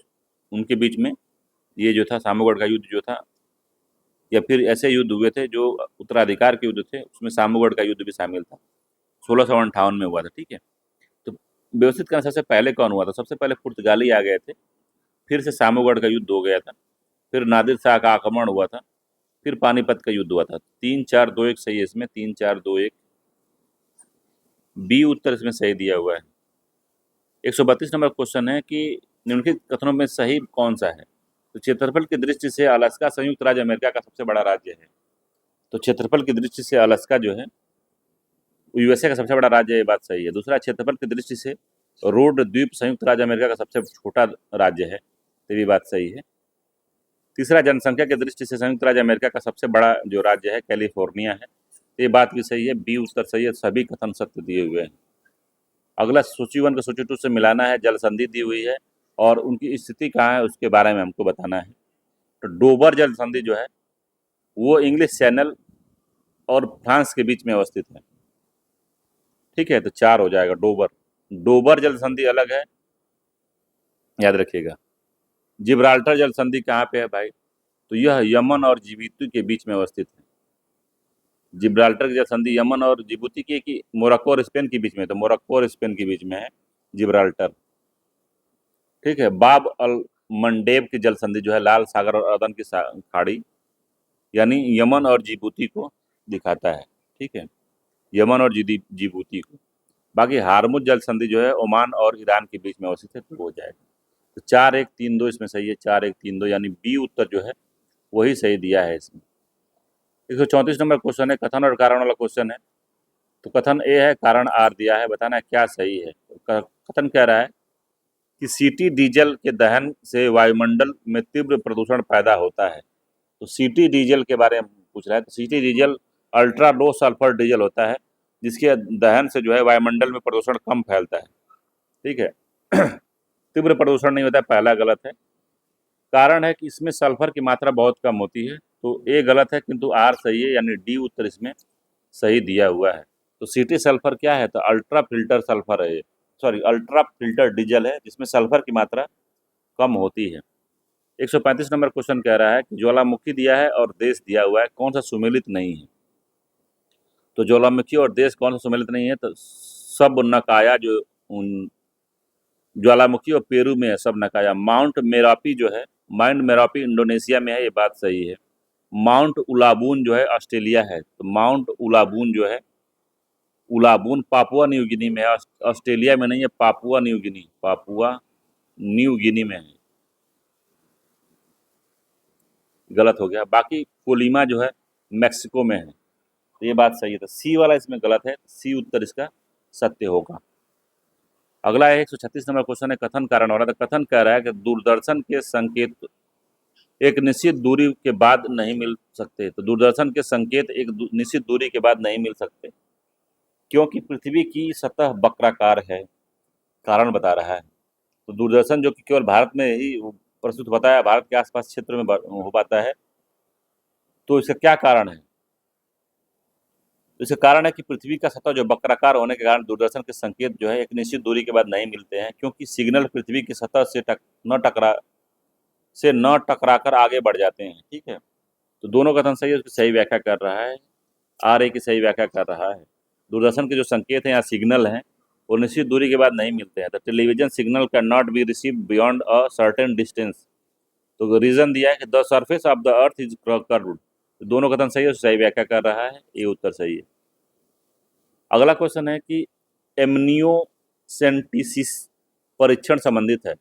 उनके बीच में ये जो था सामूगढ़ का युद्ध जो था, या फिर ऐसे युद्ध हुए थे जो उत्तराधिकार के युद्ध थे, उसमें सामूगढ़ का युद्ध भी शामिल था, 1658 में हुआ था, ठीक है। तो व्यवस्थित करना सबसे पहले कौन हुआ था? सबसे पहले पुर्तगाली आ गए थे, फिर से सामूगढ़ का युद्ध हो गया था, फिर नादिर शाह का आक्रमण हुआ था, फिर पानीपत का युद्ध हुआ था। 3-4-2-1 सही है इसमें, 3-4-2-1 बी उत्तर इसमें सही दिया हुआ है। 132 नंबर क्वेश्चन है कि निम्नलिखित कथनों में सही कौन सा है? तो क्षेत्रफल की दृष्टि से अलास्का संयुक्त राज्य अमेरिका का सबसे बड़ा राज्य है। तो क्षेत्रफल की दृष्टि से अलास्का जो है यूएसए का सबसे बड़ा राज्य है, ये बात सही है। दूसरा, क्षेत्रफल की दृष्टि से रोड द्वीप संयुक्त राज्य अमेरिका का सबसे छोटा राज्य है, तो ये बात सही है। तीसरा, जनसंख्या की दृष्टि से संयुक्त राज्य अमेरिका का सबसे बड़ा जो राज्य है कैलिफोर्निया है, तो ये बात भी सही है, बी उत्तर सही है, सभी कथन सत्य दिए हुए हैं। अगला, सूची 1 को सूची 2 से मिलाना है, जल संधि दी हुई है और उनकी स्थिति कहाँ है उसके बारे में हमको बताना है। तो डोबर जल संधि जो है वो इंग्लिश चैनल और फ्रांस के बीच में अवस्थित है, ठीक है। तो 4 हो जाएगा डोबर। डोबर जल संधि अलग है, याद रखिएगा। जिब्राल्टर जल संधि कहाँ पे है भाई? तो यह यमन और जिबूती के बीच में अवस्थित है। जिब्राल्टर की जल संधि यमन और जिबूती की, कि मोरक्को और स्पेन के बीच में? तो मोरक्को और स्पेन के बीच में है जिब्राल्टर, ठीक है। बाब अल मंडेब की जल संधि जो है लाल सागर और अदन की खाड़ी, यानी यमन और जिबूती को दिखाता है, ठीक है, यमन और जिबूती को। बाकी हारमुज जल संधि जो है ओमान और ईरान के बीच में अवस्थित है, तो हो जाएगा। तो 4-1-3-2 इसमें सही है, 4-1-3-2 यानी बी उत्तर जो है वही सही दिया है इसमें। 134 नंबर क्वेश्चन है, कथन और कारण वाला क्वेश्चन है। तो कथन ए है, कारण आर दिया है, बताना है क्या सही है। तो कथन कह रहा है कि सीटी डीजल के दहन से वायुमंडल में तीव्र प्रदूषण पैदा होता है। तो सीटी डीजल के बारे में पूछ रहा है। तो सीटी diesel ultra low sulphur diesel होता है, जिसके दहन से जो है वायुमंडल में प्रदूषण कम फैलता है, ठीक है। तीव्र प्रदूषण नहीं होता है, पहला गलत है। कारण है कि इसमें सल्फर की मात्रा बहुत कम होती है, तो ए गलत है, किंतु आर सही है, यानी डी उत्तर इसमें सही दिया हुआ है। तो सिटी सल्फर क्या है? तो अल्ट्रा फिल्टर सल्फर है, सॉरी अल्ट्रा फिल्टर डीजल है, जिसमें सल्फर की मात्रा कम होती है। 135 नंबर क्वेश्चन कह रहा है कि ज्वालामुखी दिया है और देश दिया हुआ है, कौन सा सुमेलित नहीं है? तो ज्वालामुखी और देश कौन सा सुमेलित नहीं है? तो सब नकाया जो ज्वालामुखी और पेरू में है, सब नकाया। माउंट मेरापी जो है, माउंट मेरापी इंडोनेशिया में है, ये बात सही है। माउंट उलाबून जो है ऑस्ट्रेलिया है, तो माउंट उलाबून जो है, उलाबून पापुआ न्यू गिनी में है, ऑस्ट्रेलिया में नहीं है, Papua New Guinea, Papua New Guinea में है, गलत हो गया। बाकी कोलिमा जो है मैक्सिको में है, तो ये बात सही है। तो सी वाला इसमें गलत है, सी उत्तर इसका सत्य होगा। अगला है 136 नंबर क्वेश्चन है, कथन कारण वाला। तो कथन कह रहा है कि दूरदर्शन के संकेत एक निश्चित दूरी के बाद नहीं मिल सकते। तो दूरदर्शन के संकेत एक निश्चित दूरी के बाद नहीं मिल सकते, क्योंकि पृथ्वी की सतह वक्राकार है। कारण बता रहा है। तो दूरदर्शन जो कि केवल भारत में ही प्रस्तुत होता है, भारत के आसपास क्षेत्र में हो पाता है, तो इसका क्या कारण है? तो इसका कारण है कि पृथ्वी का सतह जो वक्राकार होने के कारण दूरदर्शन के संकेत जो है एक निश्चित दूरी के बाद नहीं मिलते हैं, क्योंकि सिग्नल पृथ्वी की सतह से न टकरा कर आगे बढ़ जाते हैं, ठीक है। तो दोनों कथन सही है, उसकी सही व्याख्या कर रहा है, आर ए की सही व्याख्या कर रहा है। दूरदर्शन के जो संकेत हैं या सिग्नल हैं वो निश्चित दूरी के बाद नहीं मिलते हैं। The television signal can not be receive beyond a certain distance. तो रीजन दिया है कि the surface of the earth is curved. दोनों कथन सही है, सही व्याख्या कर रहा है, ये उत्तर सही है। अगला क्वेश्चन है कि एमनियोसेंटिसिस परीक्षण संबंधित है।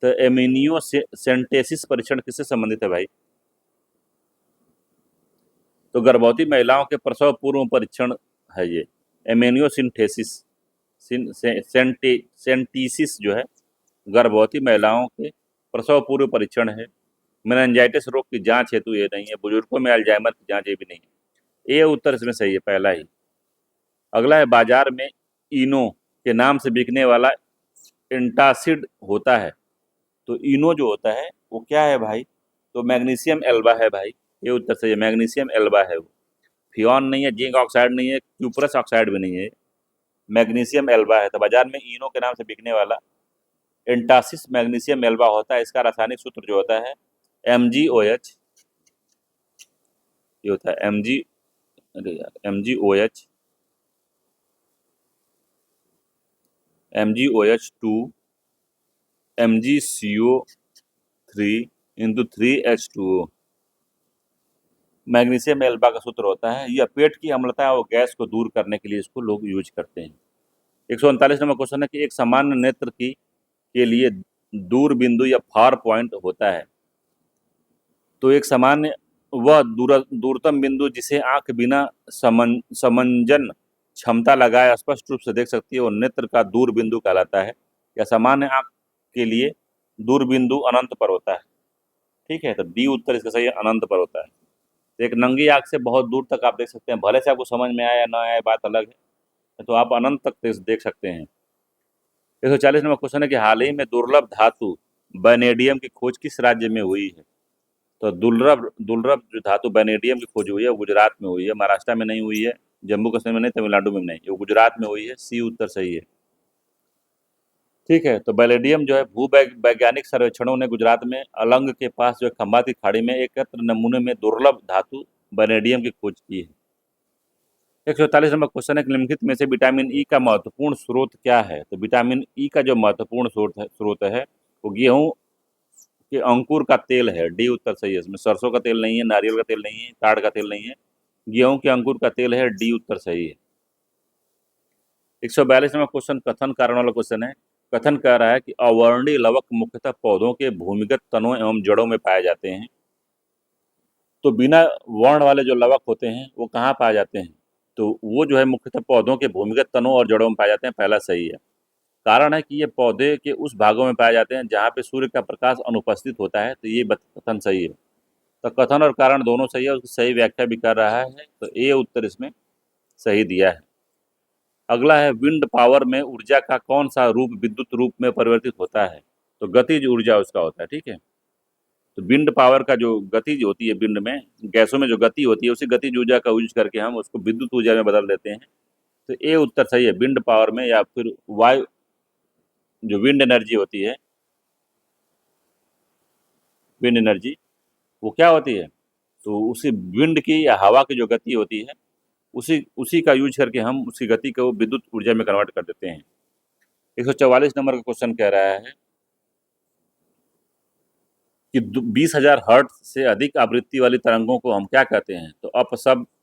तो एमिनियोसेंटेसिस परीक्षण किससे संबंधित है भाई? तो गर्भवती महिलाओं के प्रसव पूर्व परीक्षण है ये एमिनियोसिंथेसिस सेंटीसिस जो है गर्भवती महिलाओं के प्रसव पूर्व परीक्षण है। मेनिंजाइटिस रोग की जांच हेतु ये नहीं है। बुजुर्गों में अल्जाइमर की जांच ये भी नहीं है। ये उत्तर इसमें सही है, पहला ही। अगला है बाजार में इनो के नाम से बिकने वाला एंटासिड होता है। तो इनो जो होता है वो क्या है भाई? तो मैग्नीशियम एल्बा है भाई। ये उत्तर सही है, मैग्नीशियम एल्बा है वो। फियॉन नहीं है, जिंक ऑक्साइड नहीं है, क्यूपरस ऑक्साइड भी नहीं है, मैग्नीशियम एल्बा है। तो बाजार में इनो के नाम से बिकने वाला एंटासिस मैग्नीशियम एल्बा होता है। इसका रासायनिक सूत्र जो होता है MgOH, ये होता है अरे यार MgOH 2 MgCO3 into 3H2O। Magnesium Elba का सूत्र होता है। यह पेट की अम्लता और गैस को दूर करने के लिए इसको लोग यूज करते हैं। 139 नंबर क्वेश्चन है कि एक सामान्य नेत्र की के लिए दूर बिंदु या फार पॉइंट होता है। तो एक सामान्य वह दूरतम बिंदु जिसे आंख बिना समंजन क्षमता लगाए स्पष्ट रूप से देख सकती है वो नेत्र का दूर बिंदु कहलाता है। या सामान्य आंख के लिए दूर बिंदु अनंत पर होता है। ठीक है, तो डी उत्तर इसका सही है, अनंत पर होता है। तो एक नंगी आंख से बहुत दूर तक आप देख सकते हैं, भले से आपको समझ में आया या ना आया बात अलग है, तो आप अनंत तक देख सकते हैं। 140 नंबर क्वेश्चन है कि हाल ही में दुर्लभ धातु वैनेडियम की खोज किस राज्य में हुई है? तो दुर्लभ दुर्लभ जो धातु वैनेडियम की खोज हुई है वो गुजरात में हुई है, महाराष्ट्र में नहीं हुई है, जम्मू कश्मीर में नहीं, तमिलनाडु में नहीं, वो गुजरात में हुई है। सी उत्तर सही है। ठीक है, तो वैनेडियम जो है वैज्ञानिक सर्वेक्षणों ने गुजरात में अलंग के पास जो है खंबात की खाड़ी में एकत्र नमूने में दुर्लभ धातु वैनेडियम की खोज की है। 144 नंबर क्वेश्चन है कि निम्नलिखित में से विटामिन ई का महत्वपूर्ण स्रोत क्या है? तो विटामिन ई का जो महत्वपूर्ण स्रोत है वो गेहूं के अंकुर का तेल है। डी उत्तर सही है। इसमें सरसों का तेल नहीं है, नारियल का तेल नहीं है, ताड़ का तेल नहीं है, गेहूं के अंकुर का तेल है। डी उत्तर सही है। 142 नंबर क्वेश्चन कथन कारण वाला क्वेश्चन है। कथन कह रहा है कि अवर्णीय लवक मुख्यतः पौधों के भूमिगत तनों एवं जड़ों में पाए जाते हैं। तो बिना वर्ण वाले जो लवक होते हैं वो कहाँ पाए जाते हैं? तो वो जो है मुख्यतः पौधों के भूमिगत तनों और जड़ों में पाए जाते हैं। पहला सही है। कारण है कि ये पौधे के उस भागों में पाए जाते हैं जहाँ पे सूर्य का प्रकाश अनुपस्थित होता है। तो ये कथन सही है। तो कथन और कारण दोनों सही है, उसकी सही व्याख्या भी कर रहा है। तो ए उत्तर इसमें सही दिया है। अगला है विंड पावर में ऊर्जा का कौन सा रूप विद्युत रूप में परिवर्तित होता है? तो गतिज ऊर्जा उसका होता है। ठीक है, तो विंड पावर का जो गतिज होती है, विंड में गैसों में जो गति होती है उसी गतिज ऊर्जा का यूज करके हम उसको विद्युत ऊर्जा में बदल देते हैं। तो ए उत्तर सही है। विंड पावर में या फिर वायु जो विंड एनर्जी होती है, विंड एनर्जी वो क्या होती है? तो उसी विंड की या हवा की जो गति होती है उसी उसी का यूज करके हम उसकी गति को विद्युत ऊर्जा में कन्वर्ट कर देते हैं। 144 नंबर का क्वेश्चन कह रहा है कि 20,000 हर्ट्ज से अधिक आवृत्ति वाली तरंगों को हम क्या कहते हैं? तो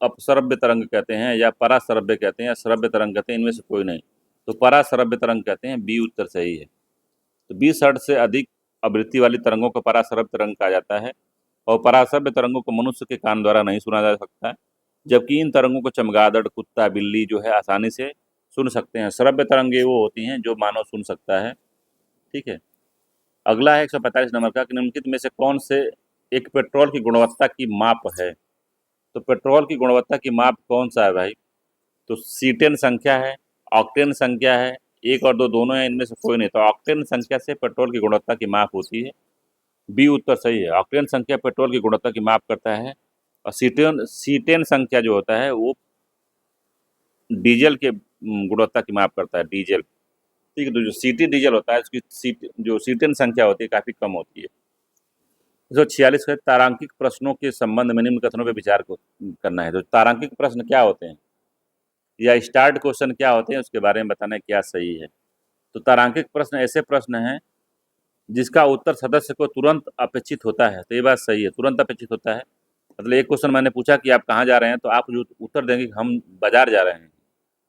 अपसरभ्य तरंग कहते हैं, या परासरभ्य कहते हैं, या श्रव्य तरंग कहते हैं, इनमें से कोई नहीं। तो परासरभ्य तरंग कहते हैं। बी उत्तर सही है। तो 20 हर्ट्ज से अधिक आवृत्ति वाली तरंगों को परासरभ्य तरंग कहा जाता है। और परासरभ्य तरंगों को मनुष्य के कान द्वारा नहीं सुना जा सकता है, जबकि इन तरंगों को चमगादड़, कुत्ता, बिल्ली जो है आसानी से सुन सकते हैं। श्रव्य तरंगे वो होती हैं जो मानव सुन सकता है। ठीक है, अगला है 145 नंबर का कि निम्नलिखित में से कौन से एक पेट्रोल की गुणवत्ता की माप है? तो पेट्रोल की गुणवत्ता की माप कौन सा है भाई? तो सीटेन संख्या है, ऑक्टेन संख्या है, एक और दो दोनों है, इनमें से कोई नहीं। तो ऑक्टेन संख्या से पेट्रोल की गुणवत्ता की माप होती है। बी उत्तर सही है। ऑक्टेन संख्या पेट्रोल की गुणवत्ता की माप करता है। और सीटेन सीटेन संख्या जो होता है वो डीजल के गुणवत्ता की माप करता है, डीजल। ठीक है, तो जो सीटी डीजल होता है उसकी जो सीटेन संख्या होती है काफ़ी कम होती है। 146 है तारांकिक प्रश्नों के संबंध में निम्न कथनों पर विचार करना है। तो तारांकिक प्रश्न क्या होते हैं या स्टार्ट क्वेश्चन क्या होते हैं उसके बारे में बताना क्या सही है। तो तारांकिक प्रश्न ऐसे प्रश्न हैं जिसका उत्तर सदस्य को तुरंत अपेक्षित होता है। तो ये बात सही है, तुरंत अपेक्षित होता है। मतलब एक क्वेश्चन मैंने पूछा कि आप कहाँ जा रहे हैं, तो आप जो उत्तर देंगे कि हम बाजार जा रहे हैं।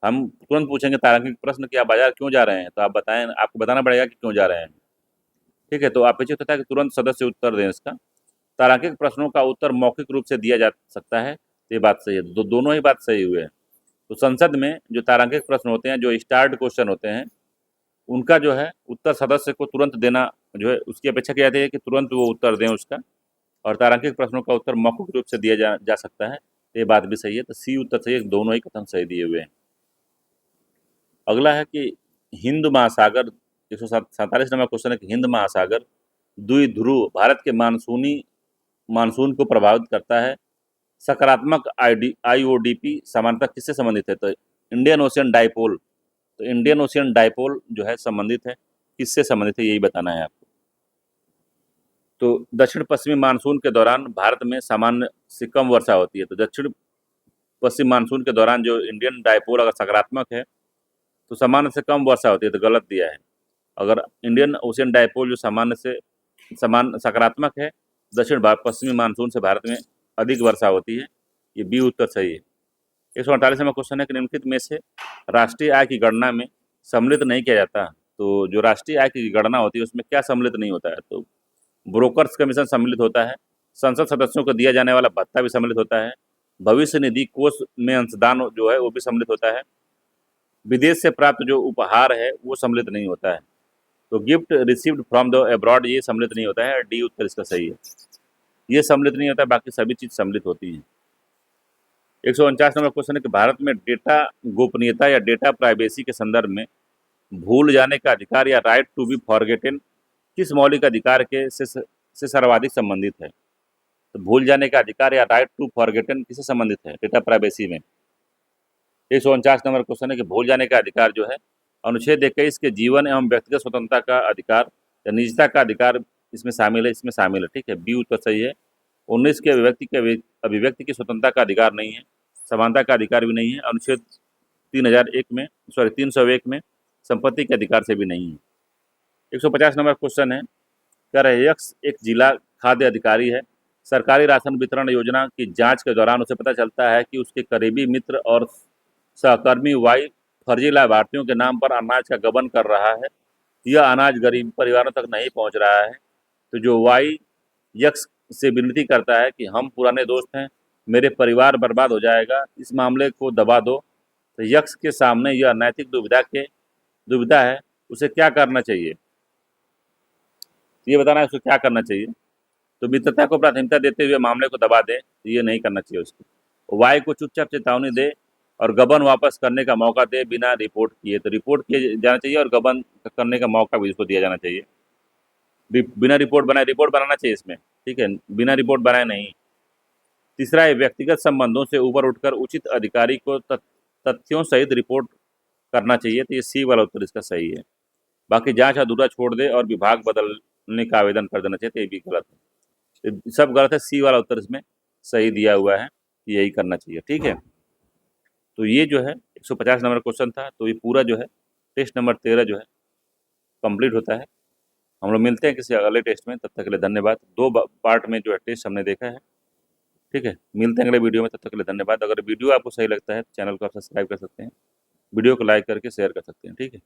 हम तुरंत पूछेंगे तारांकिक प्रश्न कि आप बाजार क्यों जा रहे हैं, तो आप बताएं, आपको बताना पड़ेगा कि क्यों जा रहे हैं। ठीक है, तो अपेक्षित होता है कि तुरंत सदस्य उत्तर दें इसका। तारांकित प्रश्नों का उत्तर मौखिक रूप से दिया जा सकता है, ये बात सही है। दोनों ही बात सही हुए हैं। तो संसद में जो तारांकित प्रश्न होते हैं, जो स्टार्ड क्वेश्चन होते हैं, उनका जो है उत्तर सदस्य को तुरंत देना जो है उसकी अपेक्षा की जाती है कि तुरंत वो उत्तर दें उसका। और तारांकित प्रश्नों का उत्तर मौखिक रूप से दिया जा सकता है, ये बात भी सही है। तो सी उत्तर सही है, दोनों ही कथन सही दिए हुए हैं। अगला है कि हिंद महासागर, 147 नंबर क्वेश्चन है कि हिंद महासागर द्विध्रुव भारत के मानसून को प्रभावित करता है। सकारात्मक IODP समानता किससे संबंधित है? तो इंडियन ओशियन डाइपोल। तो इंडियन ओशियन डाइपोल जो है संबंधित है, किससे संबंधित है यही बताना है आपको। तो दक्षिण पश्चिमी मानसून के दौरान भारत में सामान्य से कम वर्षा होती है। तो दक्षिण पश्चिम मानसून के दौरान जो इंडियन डाइपोल अगर सकारात्मक है तो सामान्य से कम वर्षा होती है, तो गलत दिया है। अगर इंडियन ओशियन डाइपोल जो समान सकारात्मक है, दक्षिण पश्चिमी मानसून से भारत में अधिक वर्षा होती है, ये बी उत्तर सही है। 148वां क्वेश्चन है कि निम्नलिखित में से राष्ट्रीय आय की गणना में सम्मिलित नहीं किया जाता। तो जो राष्ट्रीय आय की गणना होती है उसमें क्या सम्मिलित नहीं होता है? तो ब्रोकर्स कमीशन सम्मिलित होता है, संसद सदस्यों को दिया जाने वाला भत्ता भी सम्मिलित होता है, भविष्य निधि कोष में अंशदान जो है वो भी सम्मिलित होता है, विदेश से प्राप्त जो उपहार है वो सम्मिलित नहीं होता है। तो gift received from the abroad ये सम्मिलित नहीं होता है, डी उत्तर इसका सही है। ये सम्मिलित नहीं होता है, बाकी सभी चीज सम्मिलित होती हैं। 149 नंबर क्वेश्चन है कि भारत में डेटा गोपनीयता या डेटा प्राइवेसी के संदर्भ में भूल जाने का अधिकार या राइट टू बी फॉरगेटन किस मौलिक अधिकार के से सर्वाधिक संबंधित है? तो भूल जाने का अधिकार या राइट टू फॉरगेटन किससे संबंधित है डेटा प्राइवेसी में? 149 नंबर क्वेश्चन है कि भूल जाने का अधिकार जो है अनुच्छेद 21 के जीवन एवं व्यक्तिगत स्वतंत्रता का अधिकार या निजता का अधिकार इसमें शामिल है, ठीक है, बी उत्तर सही है। 19 के अभिव्यक्ति की स्वतंत्रता का अधिकार नहीं है, समानता का अधिकार भी नहीं है, अनुच्छेद 301 में संपत्ति के अधिकार से भी नहीं है। 150 नंबर क्वेश्चन है, कर यक्स एक जिला खाद्य अधिकारी है। सरकारी राशन वितरण योजना की जांच के दौरान उसे पता चलता है कि उसके करीबी मित्र और सहकर्मी वाई फर्जी लाभार्थियों के नाम पर अनाज का गबन कर रहा है। यह अनाज गरीब परिवारों तक नहीं पहुंच रहा है। तो जो वाई यक्स से विनती करता है कि हम पुराने दोस्त हैं, मेरे परिवार बर्बाद हो जाएगा, इस मामले को दबा दो। तो यक्स के सामने यह नैतिक दुविधा है, उसे क्या करना चाहिए? ये बताना है उसको क्या करना चाहिए। तो मित्रता को प्राथमिकता देते हुए मामले को दबा दे, तो ये नहीं करना चाहिए उसको। वाई को चुपचाप चेतावनी दे और गबन वापस करने का मौका दे बिना रिपोर्ट किए। तो रिपोर्ट किया जाना चाहिए और गबन करने का मौका भी उसको दिया जाना चाहिए। बिना रिपोर्ट बनाना चाहिए इसमें, ठीक है, बिना रिपोर्ट बनाए नहीं। तीसरा है व्यक्तिगत संबंधों से ऊपर उठकर उचित अधिकारी को तथ्यों सहित रिपोर्ट करना चाहिए। तो ये सी वाला उत्तर इसका सही है। बाकी जांच अधूरा छोड़ दे और विभाग बदलने का आवेदन कर देना चाहिए, तो ये भी गलत है। तो सब गलत है, सी वाला उत्तर इसमें सही दिया हुआ है, यही करना चाहिए, ठीक है। तो ये जो है 150 नंबर क्वेश्चन था। तो ये पूरा जो है टेस्ट नंबर 13 जो है कंप्लीट होता है। हम लोग मिलते हैं किसी अगले टेस्ट में, तब तक के लिए धन्यवाद। 2 पार्ट में जो है टेस्ट हमने देखा है, ठीक है। मिलते हैं अगले वीडियो में, तब तक के लिए धन्यवाद। अगर वीडियो आपको सही लगता है तो चैनल को आप सब्सक्राइब कर सकते हैं, वीडियो को लाइक करके शेयर कर सकते हैं, ठीक है।